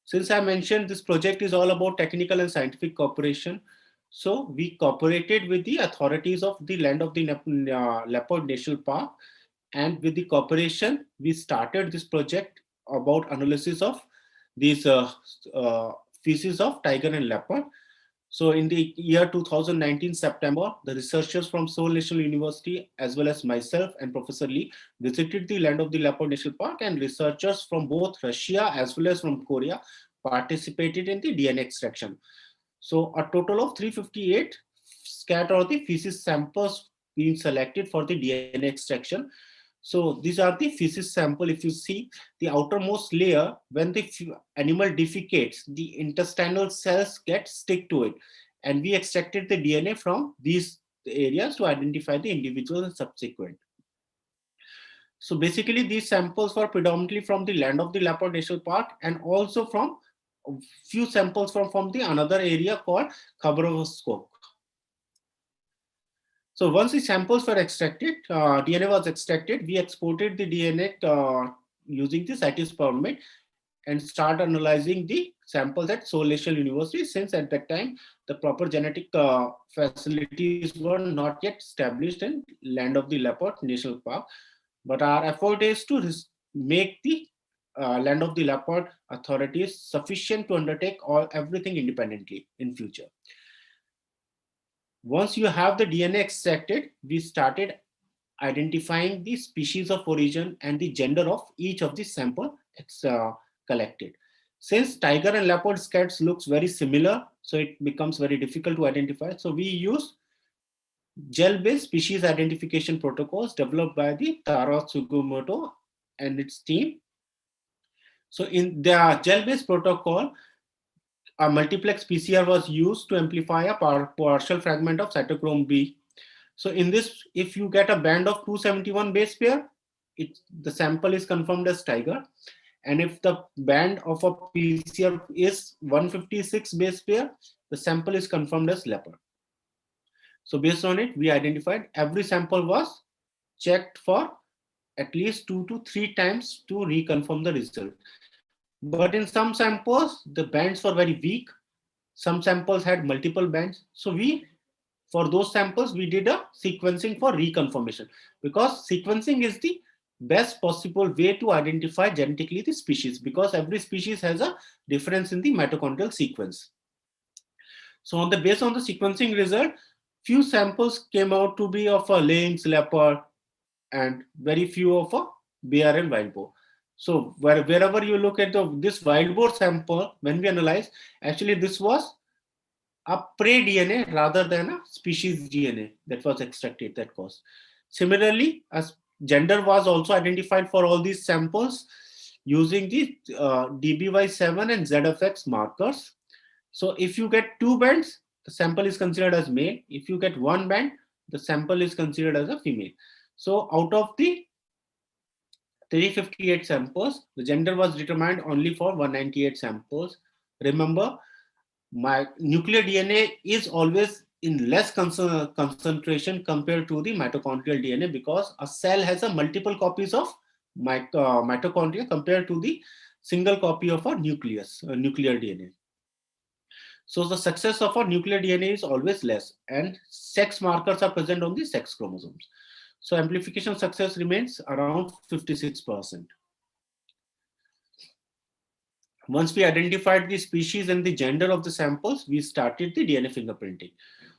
Since I mentioned this project is all about technical and scientific cooperation, so we cooperated with the authorities of the Land of the Leopard National Park, and with the cooperation, we started this project about analysis of these species of tiger and leopard. So in the year 2019 September, the researchers from Seoul National University as well as myself and Professor Lee visited the Land of the Leopard National Park, and researchers from both Russia as well as from Korea participated in the DNA extraction. So a total of 358 scat or the feces samples being selected for the DNA extraction. So these are the feces sample. If you see the outermost layer, when the animal defecates, the intestinal cells get stick to it. And we extracted the DNA from these areas to identify the individual and subsequent. So basically these samples were predominantly from the Land of the Leopard National Park and also from a few samples from the another area called Khabarovsk. So once the samples were extracted, DNA was extracted, we exported the DNA using the CITES permit and start analyzing the samples at Seoul National University, since at that time the proper genetic facilities were not yet established in Land of the Leopard National Park. But our effort is to make the Land of the Leopard authorities sufficient to undertake everything independently in future. Once you have the DNA extracted, we started identifying the species of origin and the gender of each of the sample collected. Since tiger and leopard scats looks very similar, so it becomes very difficult to identify. So we use gel-based species identification protocols developed by the Taro Tsugumoto and its team. So in the gel-based protocol, a multiplex PCR was used to amplify a partial fragment of cytochrome B. So in this, if you get a band of 271 base pair, the sample is confirmed as tiger. And if the band of a PCR is 156 base pair, the sample is confirmed as leopard. So based on it, we identified every sample was checked for at least 2 to 3 times to reconfirm the result. But in some samples, the bands were very weak. Some samples had multiple bands. So for those samples, we did a sequencing for reconfirmation, because sequencing is the best possible way to identify genetically the species, because every species has a difference in the mitochondrial sequence. So on the basis of the sequencing result, few samples came out to be of a lynx, leopard, and very few of a bear and wild boar. So wherever you look at this wild boar sample, when we analyze, actually this was a prey DNA rather than a species DNA that was extracted that caused. Similarly, as gender was also identified for all these samples using the DBY7 and ZFX markers. So if you get 2 bands, the sample is considered as male. If you get 1 band, the sample is considered as a female. So out of the 358 samples, the gender was determined only for 198 samples. Remember, my nuclear DNA is always in less concentration compared to the mitochondrial DNA, because a cell has a multiple copies of mitochondria compared to the single copy of a nuclear DNA. So the success of a nuclear DNA is always less, and sex markers are present on the sex chromosomes. So amplification success remains around 56%. Once we identified the species and the gender of the samples, we started the DNA fingerprinting.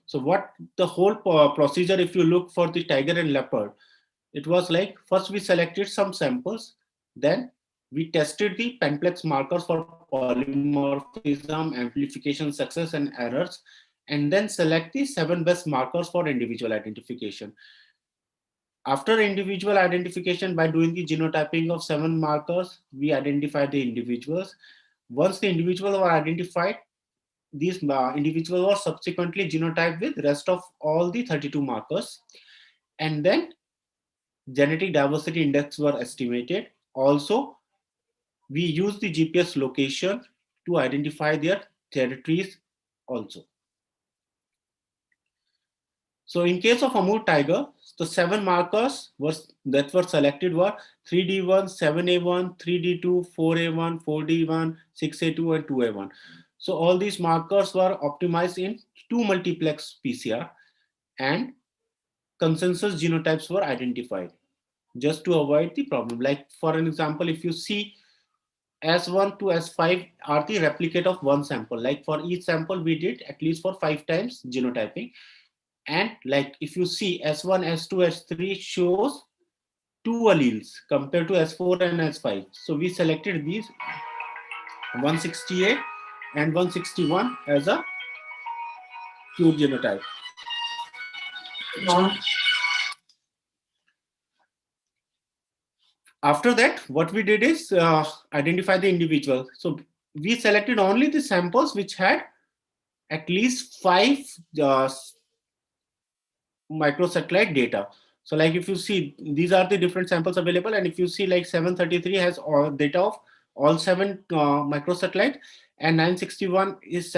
So what the whole procedure, if you look for the tiger and leopard, it was like, first we selected some samples, then we tested the Penplex markers for polymorphism, amplification, success, and errors, and then select the 7 best markers for individual identification. After individual identification, by doing the genotyping of 7 markers, we identify the individuals. Once the individuals were identified, these individuals were subsequently genotyped with the rest of all the 32 markers. And then genetic diversity index were estimated. Also, we use the GPS location to identify their territories also. So in case of Amur tiger, the 7 markers that were selected were 3D1, 7A1, 3D2, 4A1, 4D1, 6A2, and 2A1. So all these markers were optimized in 2 multiplex PCR, and consensus genotypes were identified just to avoid the problem. Like for an example, if you see S1 to S5 are the replicate of one sample. Like for each sample, we did at least for 5 times genotyping. And like if you see S1, S2, S3 shows 2 alleles compared to S4 and S5. So we selected these 168 and 161 as a pure genotype. After that, what we did is identify the individual. So we selected only the samples which had at least 5 microsatellite data. So like if you see, these are the different samples available, and if you see like 733 has all data of all 7 microsatellite, and 961 is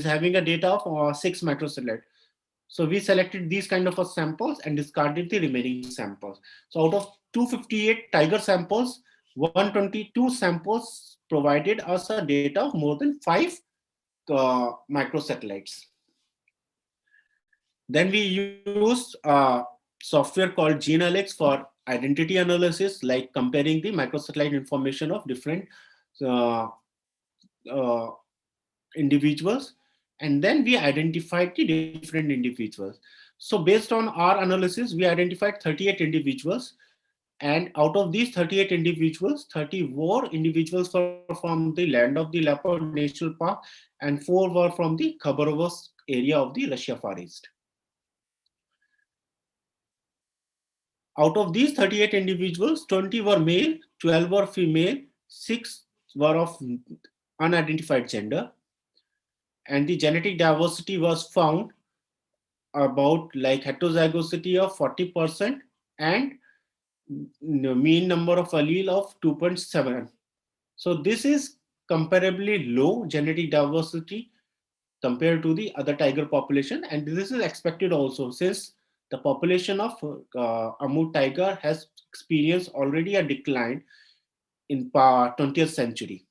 having a data of 6 microsatellite. So we selected these kind of samples and discarded the remaining samples. So out of 258 tiger samples, 122 samples provided us a data of more than 5 microsatellites. Then we used software called GeneAlex for identity analysis, like comparing the microsatellite information of different individuals. And then we identified the different individuals. So based on our analysis, we identified 38 individuals. And out of these 38 individuals, 34 individuals were from the land of the Leopard National Park, and 4 were from the Khabarovsk area of the Russia Far East. Out of these 38 individuals, 20 were male, 12 were female, 6 were of unidentified gender, and the genetic diversity was found about like heterozygosity of 40% and mean number of allele of 2.7. So this is comparably low genetic diversity compared to the other tiger population, and this is expected also since the population of Amur tiger has experienced already a decline in 20th century.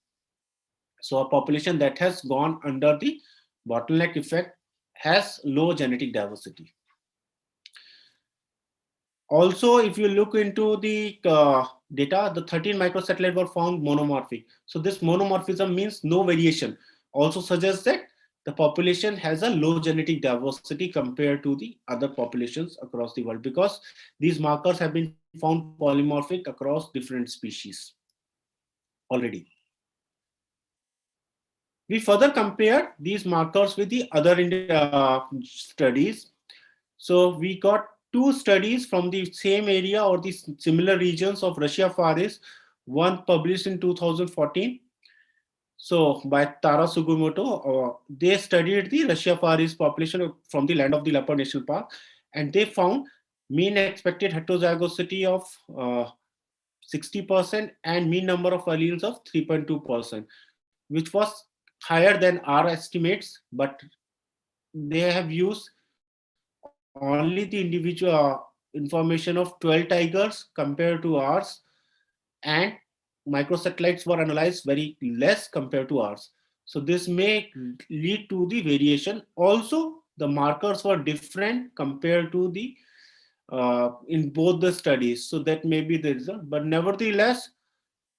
So a population that has gone under the bottleneck effect has low genetic diversity. Also, if you look into the data, the 13 microsatellites were found monomorphic. So this monomorphism means no variation. Also suggests that the population has a low genetic diversity compared to the other populations across the world, because these markers have been found polymorphic across different species already. We further compared these markers with the other studies. So we got 2 studies from the same area or the similar regions of Russia Far East, one published in 2014. So by Tara Sugimoto, they studied the Russia Far East population from the land of the Leopard National Park, and they found mean expected heterozygosity of 60% and mean number of alleles of 3.2%, which was higher than our estimates, but they have used only the individual information of 12 tigers compared to ours, and microsatellites were analyzed very less compared to ours. So this may lead to the variation. Also, the markers were different compared to the in both the studies. So that may be the result. But nevertheless,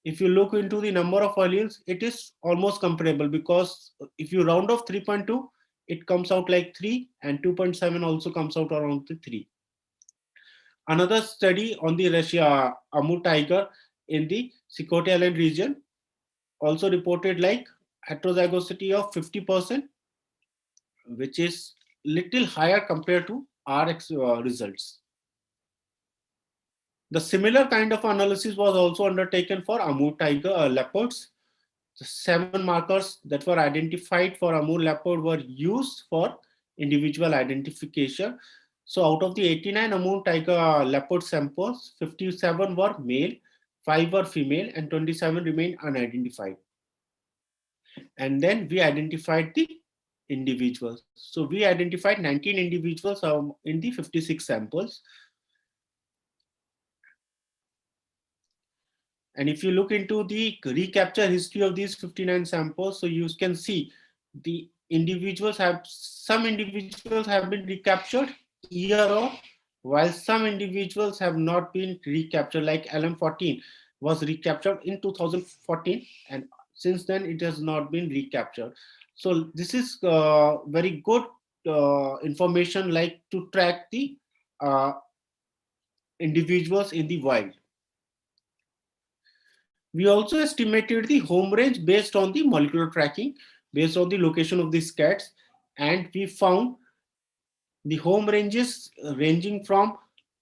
if you look into the number of alleles, it is almost comparable, because if you round off 3.2, it comes out like 3, and 2.7 also comes out around the 3. Another study on the Russia Amur tiger in the Sikhote Island region also reported like heterozygosity of 50%, which is little higher compared to our results. The similar kind of analysis was also undertaken for Amur tiger leopards. The 7 markers that were identified for Amur leopard were used for individual identification. So out of the 89 Amur tiger leopard samples, 57 were male, 5 were female, and 27 remained unidentified. And then we identified the individuals. So we identified 19 individuals in the 56 samples. And if you look into the recapture history of these 59 samples, so you can see the some individuals have been recaptured year of, while some individuals have not been recaptured, like LM14 was recaptured in 2014, and since then it has not been recaptured. So this is very good information, like to track the individuals in the wild. We also estimated the home range based on the molecular tracking, based on the location of these cats, and we found the home ranges ranging from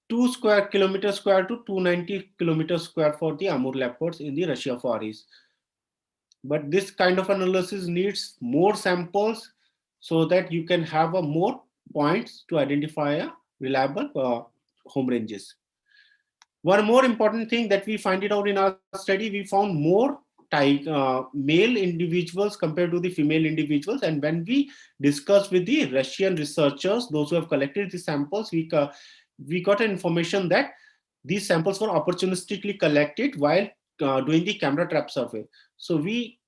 2 square kilometers square to 290 kilometers square for the Amur leopards in the Russia Far East. But this kind of analysis needs more samples so that you can have more points to identify a reliable home ranges. One more important thing that we find it out in our study, we found more male individuals compared to the female individuals. And when we discussed with the Russian researchers, those who have collected the samples, we got information that these samples were opportunistically collected while doing the camera trap survey. So we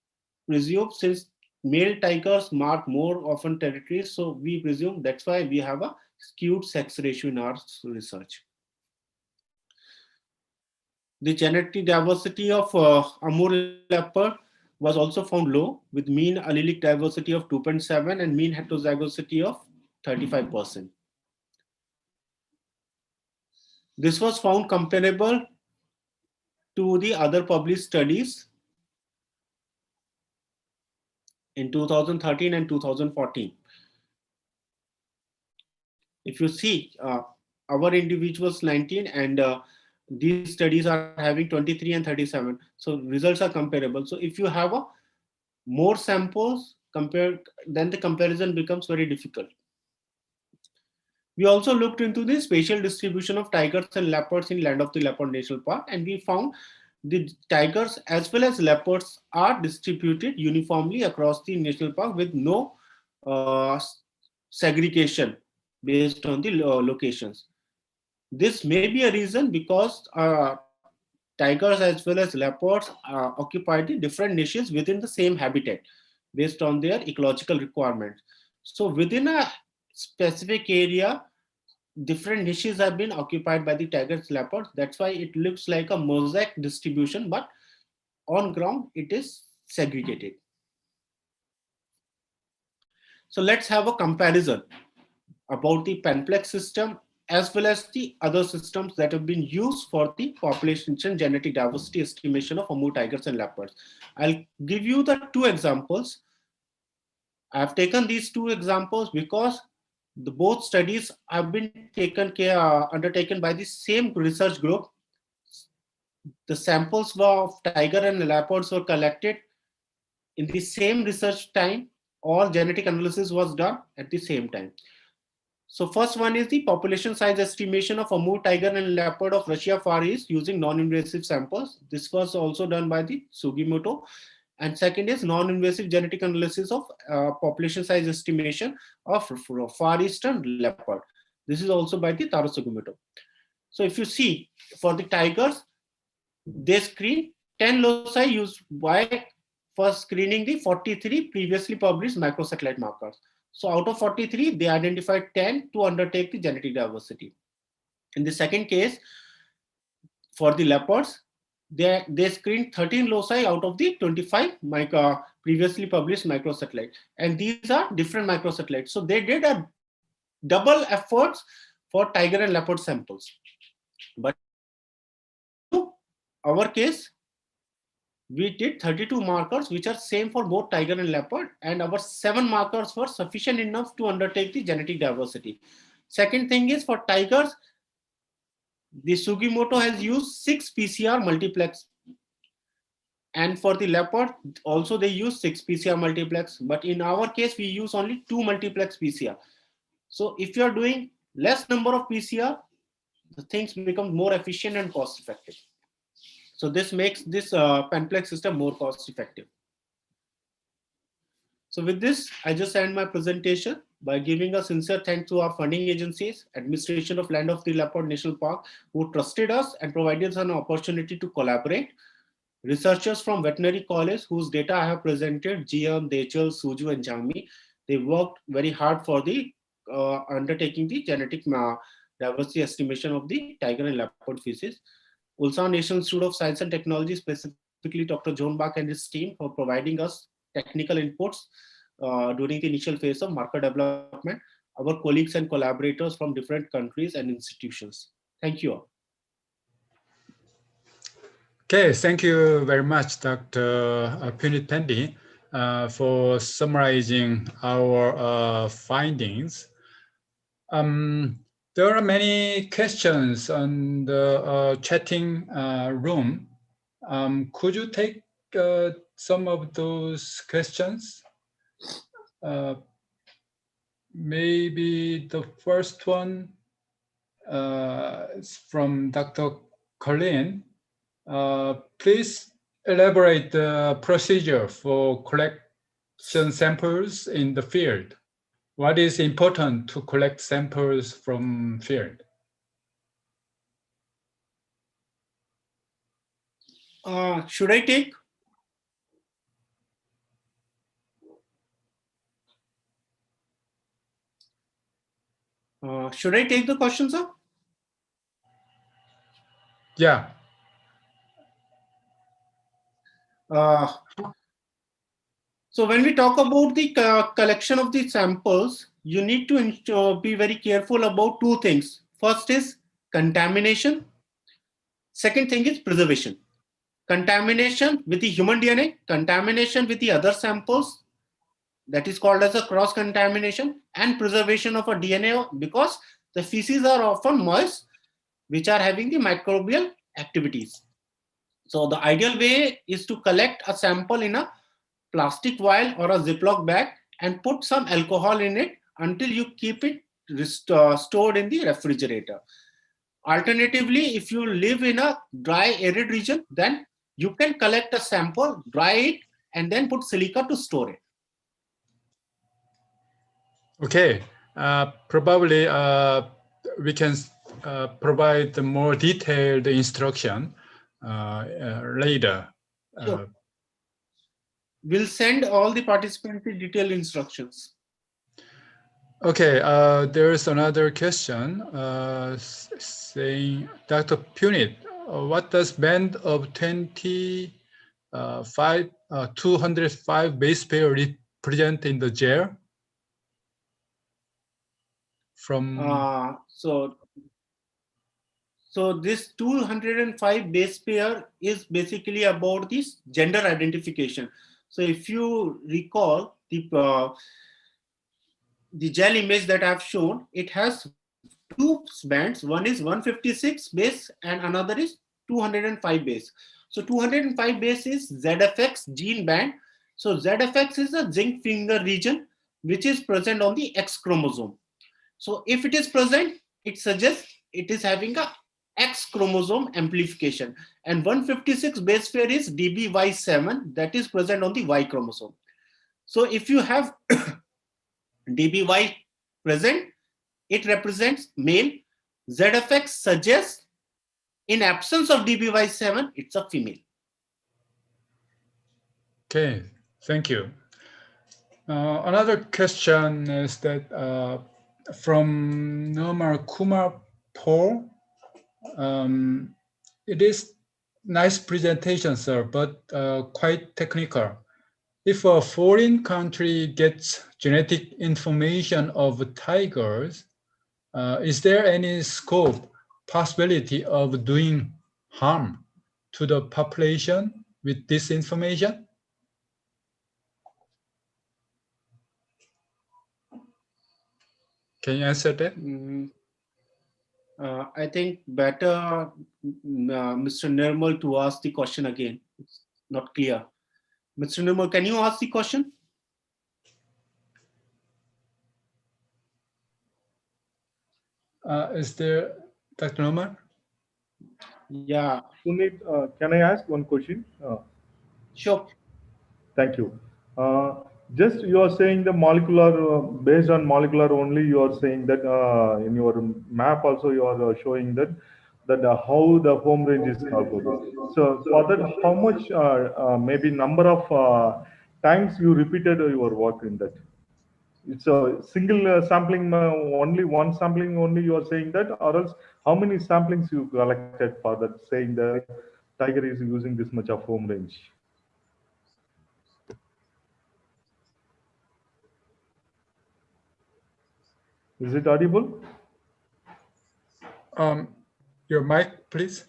presume, since male tigers mark more often territories, so we presume that's why we have a skewed sex ratio in our research. The genetic diversity of Amur leopard was also found low, with mean allelic diversity of 2.7 and mean heterozygosity of 35%. This was found comparable to the other published studies in 2013 and 2014. If you see, our individuals 19 and these studies are having 23 and 37. So results are comparable. So if you have a more samples compared, then the comparison becomes very difficult. We also looked into the spatial distribution of tigers and leopards in Land of the Leopard National Park, and we found the tigers as well as leopards are distributed uniformly across the national park with no segregation based on the locations. This may be a reason because tigers as well as leopards occupy the different niches within the same habitat based on their ecological requirements. So within a specific area, different niches have been occupied by the tigers, leopards. That's why it looks like a mosaic distribution, but on ground it is segregated. So let's have a comparison about the Penplex system as well as the other systems that have been used for the population genetic diversity estimation of Amur tigers and leopards. I'll give you the two examples. I've taken these two examples because both studies have been undertaken by the same research group. The samples of tiger and leopards were collected in the same research time. All genetic analysis was done at the same time. So first one is the population size estimation of Amur tiger and leopard of Russia Far East using non-invasive samples. This was also done by the Sugimoto. And second is non-invasive genetic analysis of population size estimation of Far Eastern leopard. This is also by the Taro Sugimoto. So if you see for the tigers, they screen 10 loci used by for screening the 43 previously published microsatellite markers. So out of 43, they identified 10 to undertake the genetic diversity. In the second case, for the leopards, they screened 13 loci out of the 25 previously published microsatellites. And these are different microsatellites. So they did a double efforts for tiger and leopard samples. But in our case, we did 32 markers, which are same for both tiger and leopard, and our 7 markers were sufficient enough to undertake the genetic diversity. Second thing is for tigers, the Sugimoto has used 6 PCR multiplex. And for the leopard, also they use 6 PCR multiplex. But in our case, we use only 2 multiplex PCR. So if you are doing less number of PCR, the things become more efficient and cost effective. So this makes this Penplex system more cost effective. So with this, I just end my presentation by giving a sincere thanks to our funding agencies, Administration of Land of the Leopard National Park, who trusted us and provided us an opportunity to collaborate. Researchers from Veterinary College, whose data I have presented, Jian, Dechal, Suju, and Jangmi, they worked very hard for the undertaking the genetic diversity estimation of the tiger and leopard species. Ulsan National Institute of Science and Technology, specifically Dr. John Bach and his team, for providing us technical inputs during the initial phase of marker development. Our colleagues and collaborators from different countries and institutions. Thank you all. Okay, thank you very much, Dr. Punit Pandey, for summarizing our findings. There are many questions on the chatting room. Could you take some of those questions? Maybe the first one is from Dr. Colleen. Please elaborate the procedure for collection samples in the field. What is important to collect samples from field? Should I take? Should I take the question, sir? Yeah. So when we talk about the collection of the samples, you need to be very careful about two things. First is contamination. Second thing is preservation. Contamination with the human DNA, contamination with the other samples, that is called as a cross-contamination, and preservation of a DNA, because the feces are often moist, which are having the microbial activities. So the ideal way is to collect a sample in a plastic vial or a Ziploc bag and put some alcohol in it until you keep it stored in the refrigerator. Alternatively, if you live in a dry, arid region, then you can collect a sample, dry it, and then put silica to store it. Okay, probably we can provide the more detailed instruction later. Sure. We'll send all the participants the detailed instructions. Okay, there's another question saying, Dr. Punit, what does band of 205 base pair represent in the gel? From So this 205 base pair is basically about this gender identification. So if you recall the gel image that I've shown, it has two bands. One is 156 base and another is 205 base. So 205 base is ZFX gene band. So ZFX is a zinc finger region which is present on the X chromosome. So if it is present, it suggests it is having a X chromosome amplification. And 156 base pair is DBY7 that is present on the Y chromosome. So if you have DBY present, it represents male. ZFX suggests in absence of DBY7, it's a female. Okay, thank you. Another question is that from Normal Kumar Paul. It is nice presentation, sir, but quite technical. If a foreign country gets genetic information of tigers, is there any scope, possibility of doing harm to the population with this information? Can you answer that? I think better Mr. Nirmal to ask the question again. It's not clear. Mr. Nirmal, can you ask the question? Is there Dr. Nirmal? Yeah. Punit, can I ask one question? Sure. Thank you. Just you are saying the molecular, based on molecular only, you are saying that in your map also you are showing that how the home range is calculated. So for that, how much maybe number of times you repeated your work in that? It's a single sampling, only one sampling only you are saying that, or else how many samplings you collected for that, saying the tiger is using this much of home range? Is it audible? Your mic, please.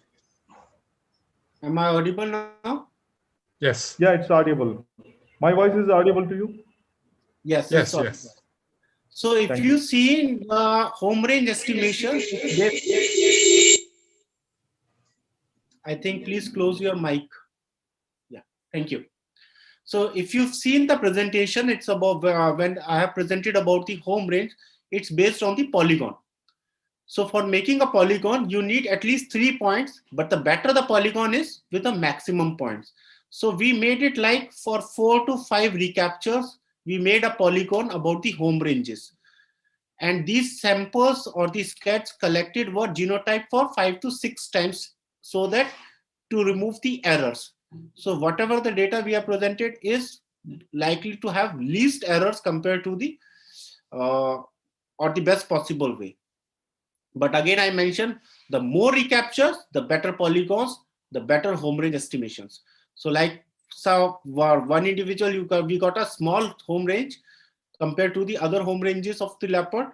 Am I audible now? Yes. Yeah, it's audible. My voice is audible to you? Yes. Yes, yes. So if you see the home range estimation, I think please close your mic. Yeah, thank you. So if you've seen the presentation, it's about when I have presented about the home range, it's based on the polygon. So for making a polygon, you need at least 3 points, but the better the polygon is with the maximum points. So we made it like for 4 to 5 recaptures, we made a polygon about the home ranges. And these samples or these scats collected were genotyped for 5 to 6 times so that to remove the errors. So whatever the data we have presented is likely to have least errors compared to the or the best possible way. But again, I mentioned the more recaptures, the better polygons, the better home range estimations. So like one individual, we got a small home range compared to the other home ranges of the leopard.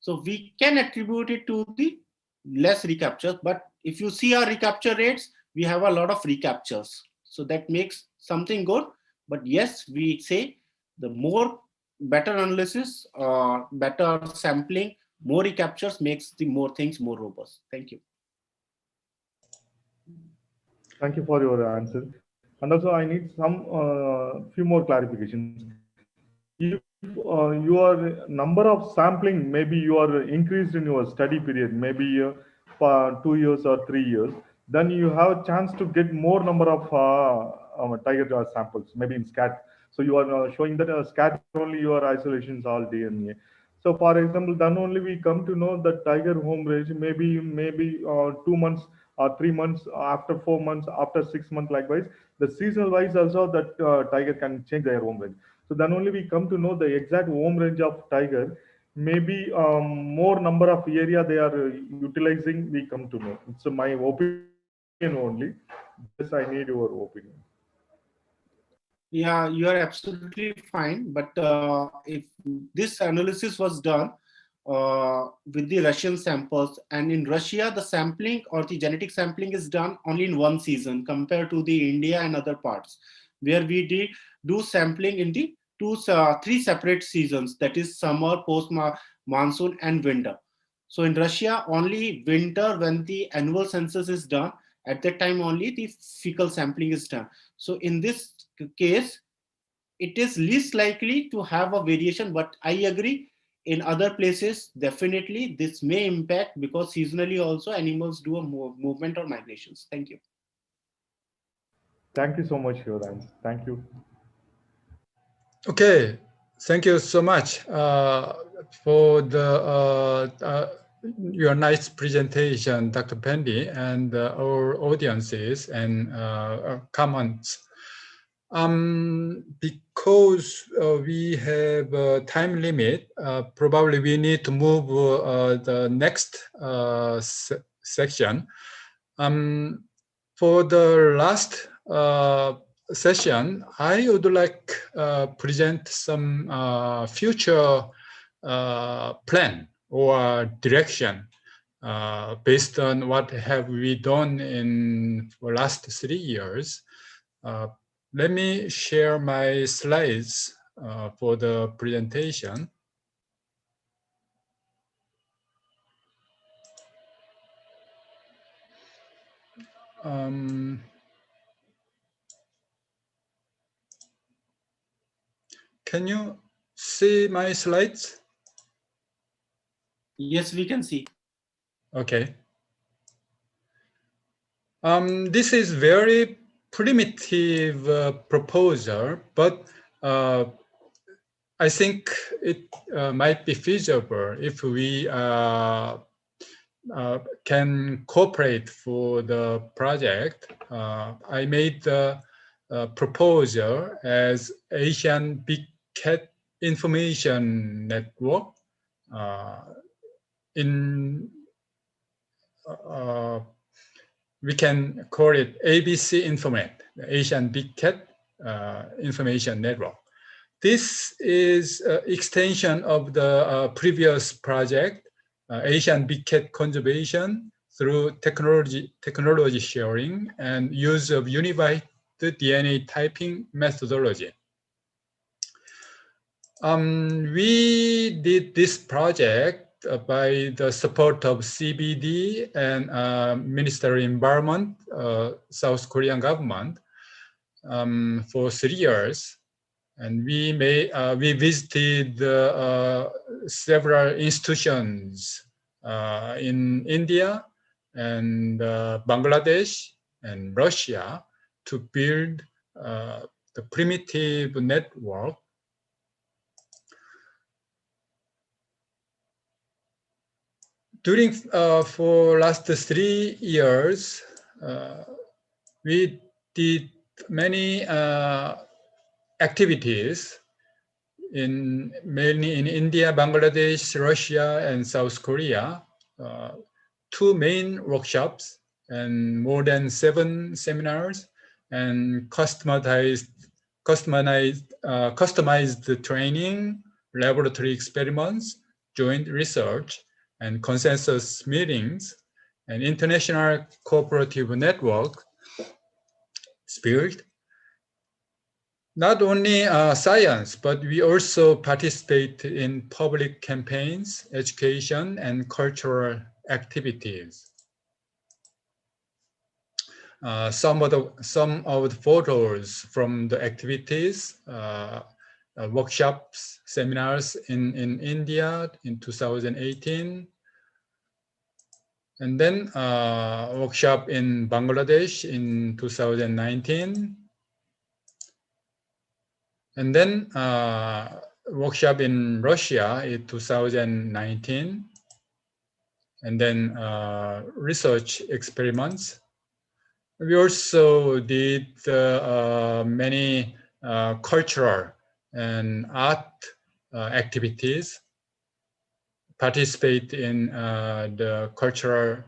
So we can attribute it to the less recaptures. But if you see our recapture rates, we have a lot of recaptures. So that makes something good. But yes, we say the more better analysis, better sampling, more recaptures makes the more things more robust. Thank you. Thank you for your answer. And also, I need some few more clarifications. If your number of sampling, maybe you are increased in your study period, maybe for 2 years or 3 years, then you have a chance to get more number of tiger samples, maybe in SCAT. So you are showing that SCAT only your isolations all DNA. So for example, then only we come to know that tiger home range maybe 2 months or 3 months, after 4 months, after 6 months, likewise. The seasonal wise also that tiger can change their home range. So then only we come to know the exact home range of tiger. Maybe more number of area they are utilizing, we come to know. It's my opinion only. Just I need your opinion. Yeah, you are absolutely fine. But if this analysis was done with the Russian samples, and in Russia, the sampling or the genetic sampling is done only in one season compared to the India and other parts, where we do sampling in the three separate seasons, that is summer, post-monsoon, and winter. So in Russia, only winter, when the annual census is done, at that time only the fecal sampling is done. So in this case, it is least likely to have a variation, but I agree in other places, definitely this may impact because seasonally also animals do a movement or migrations. Thank you. Thank you so much, Yoran. Thank you. Okay, thank you so much for your nice presentation, Dr. Pendy, and our audiences and comments. Because we have a time limit, probably we need to move the next section. For the last session, I would like present some future plan or direction based on what have we done in the last 3 years. Let me share my slides for the presentation. Can you see my slides? Yes, we can see. Okay. This is very primitive proposal, but I think it might be feasible if we can cooperate for the project. I made the proposal as Asian Big Cat Information Network we can call it ABC Infonet, the Asian Big Cat Information Network. This is an extension of the previous project, Asian Big Cat Conservation through technology sharing and use of unified DNA typing methodology. We did this project by the support of CBD and Ministry of Environment, South Korean government, for 3 years. And we visited several institutions in India and Bangladesh and Russia to build the primitive network. During for last 3 years, we did many activities mainly in India, Bangladesh, Russia, and South Korea. 2 main workshops and more than 7 seminars and customized training, laboratory experiments, joint research, and consensus meetings, and international cooperative network spirit. Not only science, but we also participate in public campaigns, education, and cultural activities. some of the photos from the activities, workshops, seminars in India in 2018, and then workshop in Bangladesh in 2019, and then workshop in Russia in 2019, and then research experiments. We also did many cultural and art activities, participate in the cultural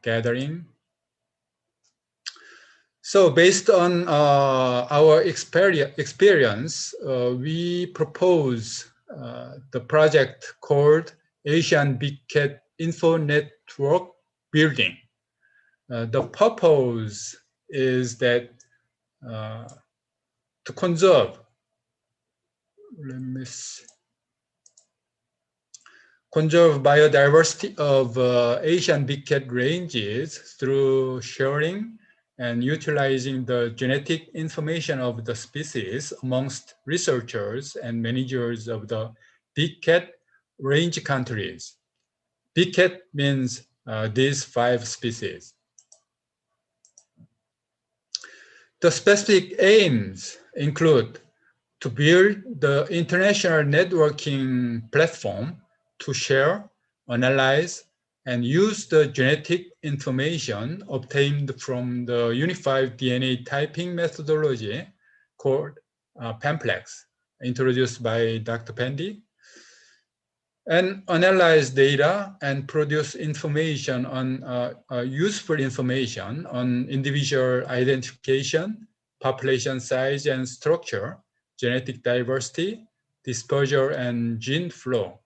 gathering. So based on our experience, we propose the project called Asian Big Cat Info Network Building. The purpose is that to conserve, conserve biodiversity of Asian big cat ranges through sharing and utilizing the genetic information of the species amongst researchers and managers of the big cat range countries. Big cat means these 5 species. The specific aims include to build the international networking platform to share, analyze, and use the genetic information obtained from the unified DNA typing methodology called PAMPLEX, introduced by Dr. Pendy, and analyze data and produce information on useful information on individual identification, population size and structure, genetic diversity, dispersal and gene flow,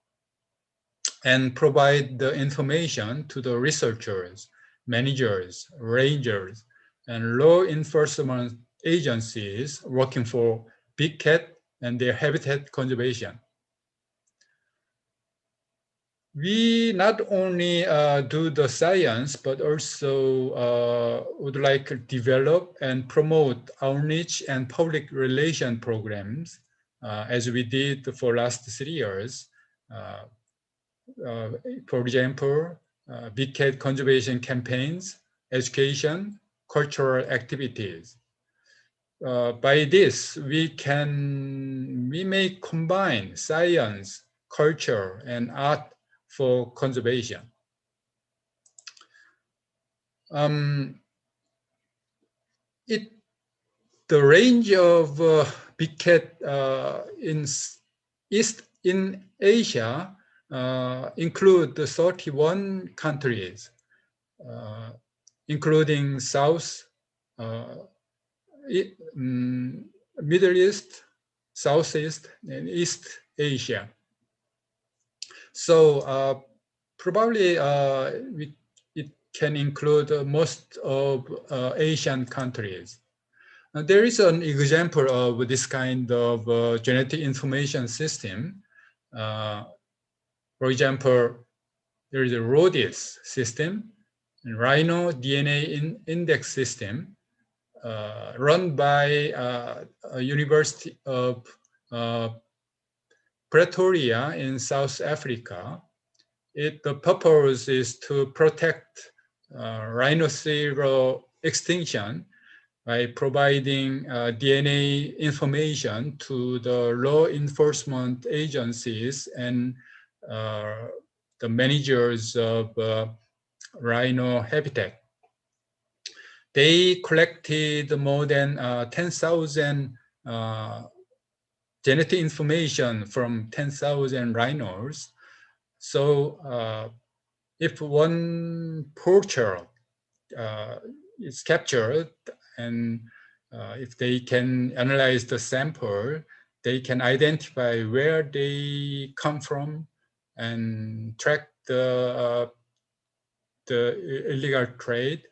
and provide the information to the researchers, managers, rangers, and law enforcement agencies working for big cat and their habitat conservation. We not only do the science, but also would like to develop and promote outreach and public relation programs, as we did for last 3 years. For example, big cat conservation campaigns, education, cultural activities. By this, we may combine science, culture, and art for conservation. The range of big cat in Asia include the 31 countries, including South, Middle East, Southeast, and East Asia. So probably it can include most of Asian countries. There is an example of this kind of genetic information system. For example, there is a RODIS system, and Rhino DNA Index system, run by a University of Pretoria in South Africa. The purpose is to protect rhinoceros extinction by providing DNA information to the law enforcement agencies and the managers of rhino habitat. They collected more than 10,000 genetic information from 10,000 rhinos. So if one poacher is captured, and if they can analyze the sample, they can identify where they come from and track the illegal trade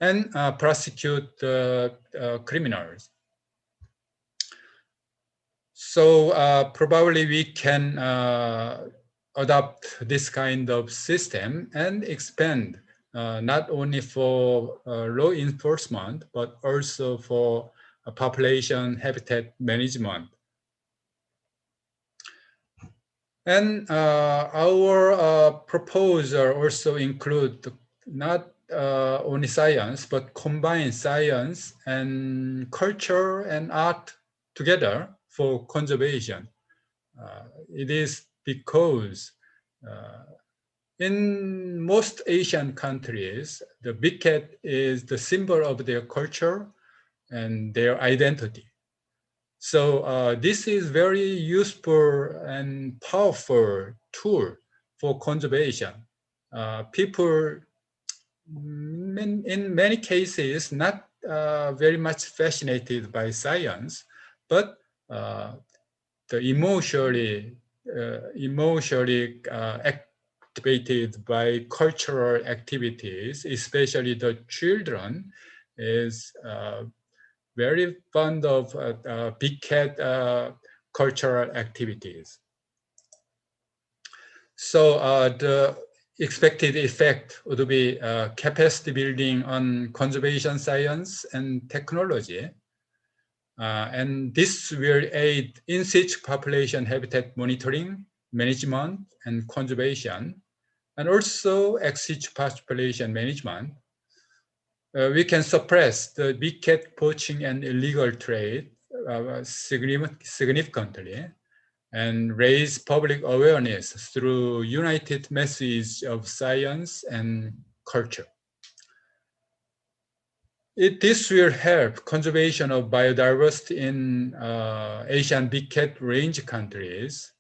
and prosecute the criminals. So probably we can adopt this kind of system and expand not only for law enforcement, but also for population habitat management. And our proposal also include not only science, but combine science and culture and art together for conservation. It is because in most Asian countries, the big cat is the symbol of their culture and their identity. So this is very useful and powerful tool for conservation. People, in many cases, not very much fascinated by science, but the emotionally activated by cultural activities, especially the children, is very fond of big cat cultural activities. So the expected effect would be capacity building on conservation science and technology. And this will aid in situ population habitat monitoring, management, and conservation, and also ex situ population management. We can suppress the big cat poaching and illegal trade significantly and raise public awareness through united message of science and culture. This will help conservation of biodiversity in Asian big cat range countries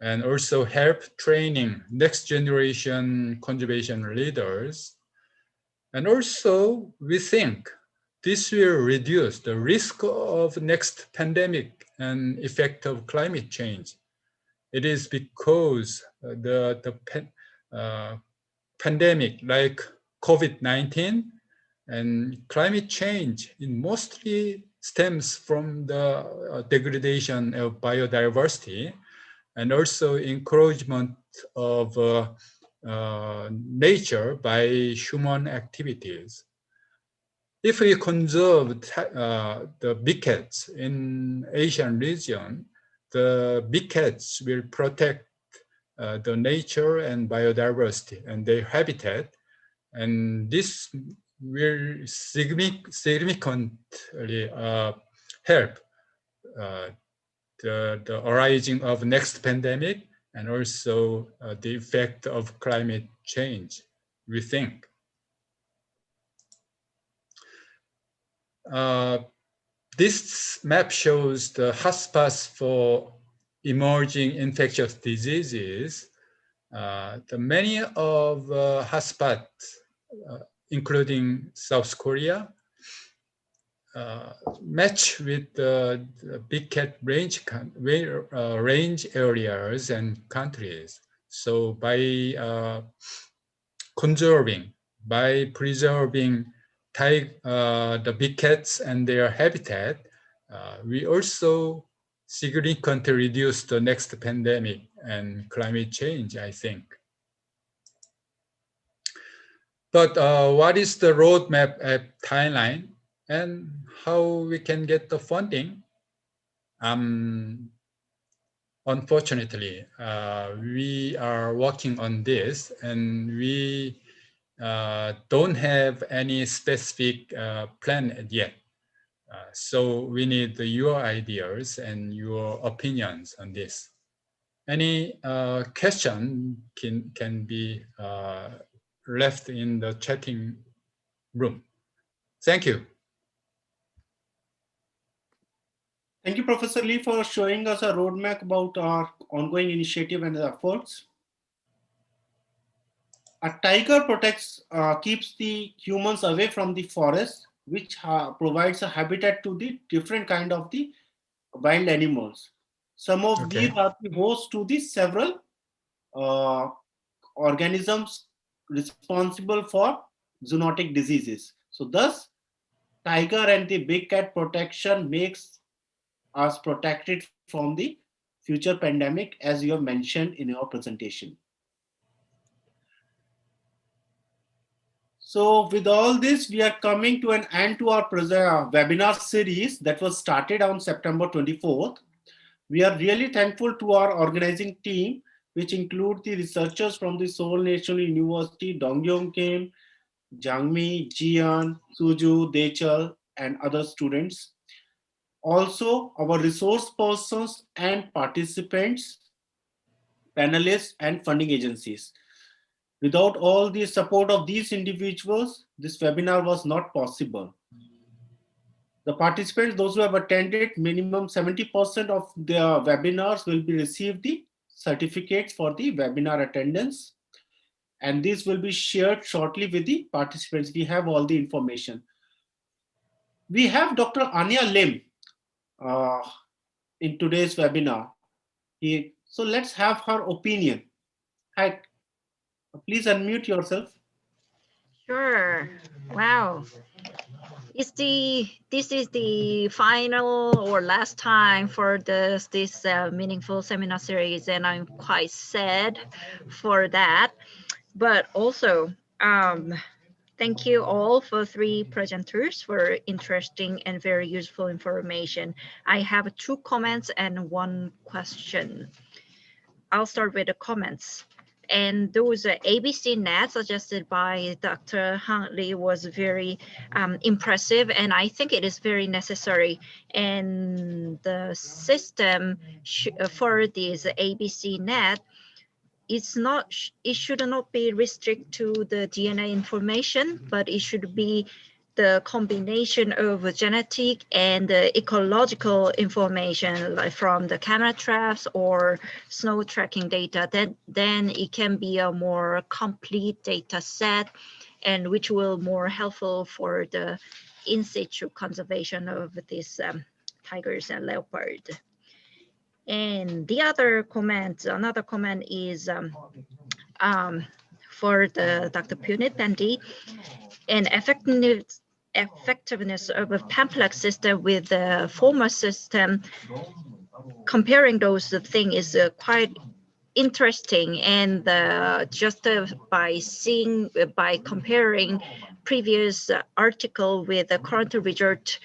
and also help training next generation conservation leaders. And also, we think this will reduce the risk of next pandemic and effect of climate change. It is because the pandemic like COVID-19 and climate change mostly stems from the degradation of biodiversity and also encroachment of nature by human activities. If we conserve the big cats in Asian region, the big cats will protect the nature and biodiversity and their habitat, and this will significantly help the arising of next pandemic and also the effect of climate change, we think. This map shows the hotspots for emerging infectious diseases. The many of hotspots, including South Korea, match with the big cat range areas and countries. So by preserving the big cats and their habitat, we also significantly reduce the next pandemic and climate change, I think. But what is the roadmap timeline and how we can get the funding? Unfortunately, we are working on this and we don't have any specific plan yet. So we need your ideas and your opinions on this. Any question can be left in the chatting room. Thank you. Thank you, Professor Lee, for showing us a roadmap about our ongoing initiative and efforts. A tiger keeps the humans away from the forest, which provides a habitat to the different kind of the wild animals. Some of these are the host to the several organisms responsible for zoonotic diseases. So thus, tiger and the big cat protection makes us protected from the future pandemic, as you have mentioned in your presentation. So with all this, we are coming to an end to our webinar series that was started on September 24th. We are really thankful to our organizing team, which include the researchers from the Seoul National University, Dongyong Kim, Jangmi, Jian, Suju, Dechal, and other students. Also, our resource persons and participants, panelists, and funding agencies. Without all the support of these individuals, this webinar was not possible. The participants, those who have attended, minimum 70% of their webinars will be received the certificates for the webinar attendance. And this will be shared shortly with the participants. We have all the information. We have Dr. Anya Lim in today's webinar. So let's have her opinion. Hi, please unmute yourself. Sure. Wow. This is the final or last time for this meaningful seminar series, and I'm quite sad for that. But also, thank you all for 3 presenters for interesting and very useful information. I have 2 comments and 1 question. I'll start with the comments. And those ABCNet suggested by Dr. Han Lee was very impressive, and I think it is very necessary. And the system for this ABCNet, it should not be restricted to the DNA information, but it should be the combination of genetic and ecological information, like from the camera traps or snow tracking data. Then it can be a more complete data set, and which will more helpful for the in situ conservation of these tigers and leopard. And the other comment, another comment is for the Dr. Punit Pandey, and effectiveness of a Pamplex system with the former system, comparing those things is quite interesting. And just by comparing previous article with the current result,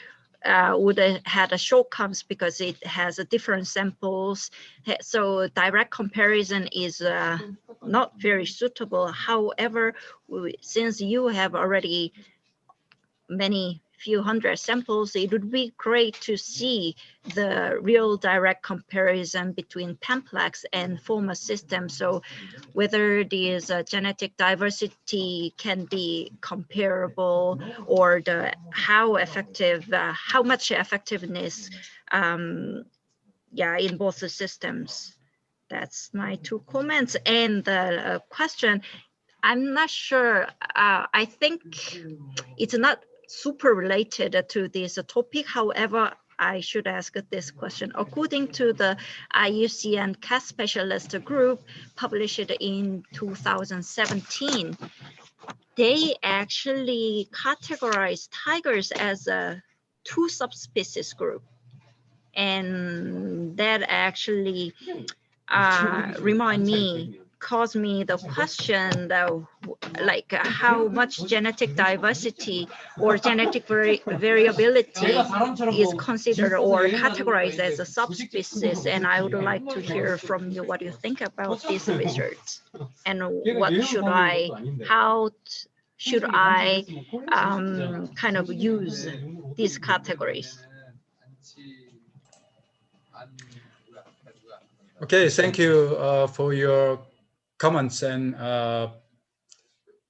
would have had a shortcomings because it has a different samples. So direct comparison is not very suitable. However, since you have already many few hundred samples, it would be great to see the real direct comparison between Pamplex and former system. So whether this genetic diversity can be comparable, or how effective, how much effectiveness, in both the systems. That's my 2 comments. And the question, I'm not sure. I think it's not super related to this topic. However, I should ask this question. According to the IUCN Cat Specialist Group published in 2017, they actually categorize tigers as a 2 subspecies group. And that actually caused me the question, though, like how much genetic diversity or genetic variability is considered or categorized as a subspecies. And I would like to hear from you what you think about this research, and how should I kind of use these categories. Okay, thank you for your comments and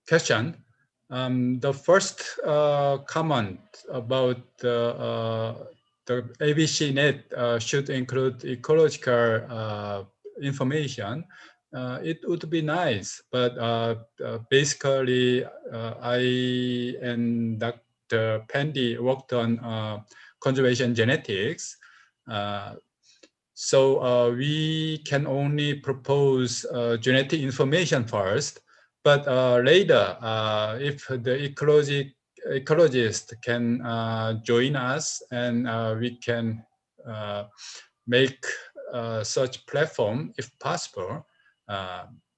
question. The first comment about the ABCNet should include ecological information. It would be nice, but basically I and Dr. Pandey worked on conservation genetics. So we can only propose genetic information first, but later, if the ecologist can join us, and we can make such platform if possible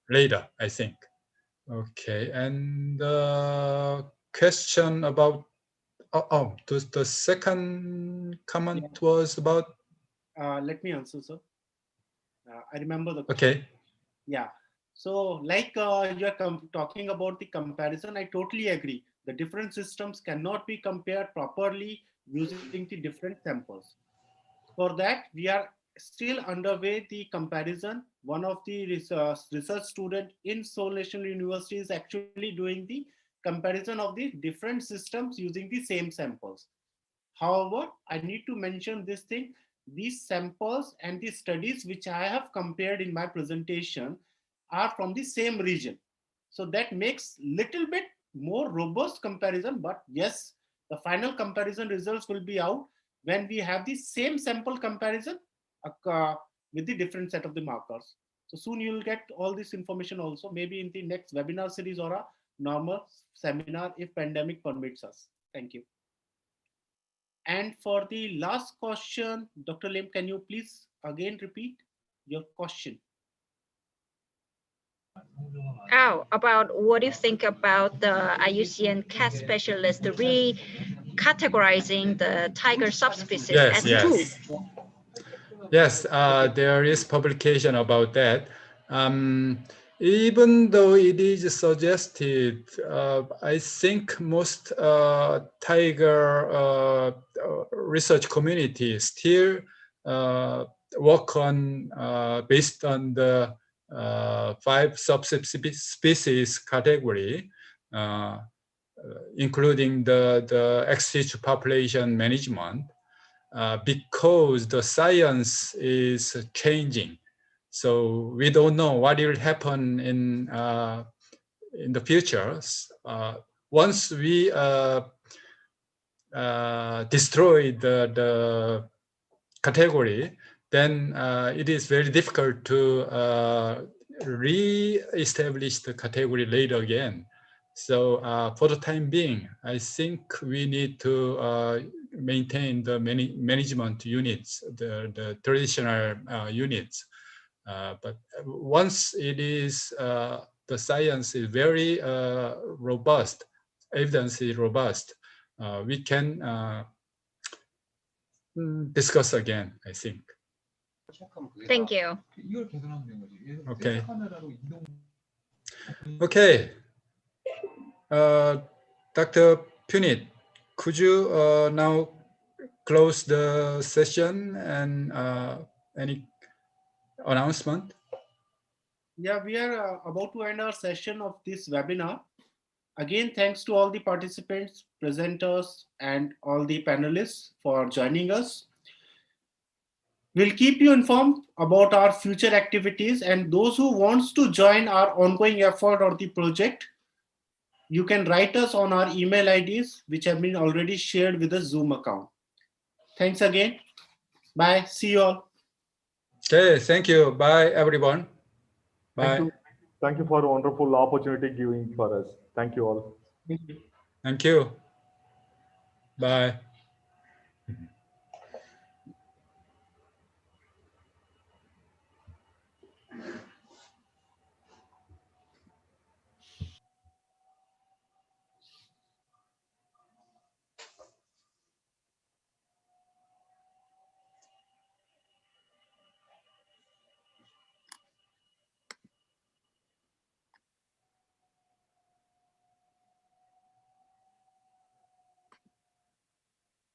later, I think. Okay, and the question about the second comment was about. Let me answer, sir. I remember the question. Okay. Yeah. So like you're talking about the comparison, I totally agree. The different systems cannot be compared properly using the different samples. For that, we are still underway the comparison. One of the research student in Seoul National University is actually doing the comparison of the different systems using the same samples. However, I need to mention this thing. These samples and the studies which I have compared in my presentation are from the same region. So that makes little bit more robust comparison. But yes, the final comparison results will be out when we have the same sample comparison with the different set of the markers. So soon you will get all this information also, maybe in the next webinar series or a normal seminar if pandemic permits us. Thank you. And for the last question, Dr. Lim, can you please again repeat your question? Oh, about what do you think about the IUCN cat specialist recategorizing the tiger subspecies as two? Yes, there is publication about that. Even though it is suggested, I think most tiger research community still work on based on the 5 subspecies category, including the ex situ population management. Because the science is changing, so we don't know what will happen in the future. Once we destroy the category, then it is very difficult to re-establish the category later again. So for the time being, I think we need to maintain the management units, the traditional units. But once it is, the science is very robust, evidence is robust, we can discuss again, I think. Thank you. Okay. Okay. Dr. Punit, could you now close the session and any announcement? Yeah, we are about to end our session of this webinar. Again, thanks to all the participants, presenters, and all the panelists for joining us. We'll keep you informed about our future activities, and those who wants to join our ongoing effort or the project, you can write us on our email IDs, which have been already shared with the Zoom account. Thanks again. Bye. See you all. Okay, thank you. Bye, everyone. Bye. Thank you for a wonderful opportunity giving for us. Thank you all. Thank you. Thank you. Bye.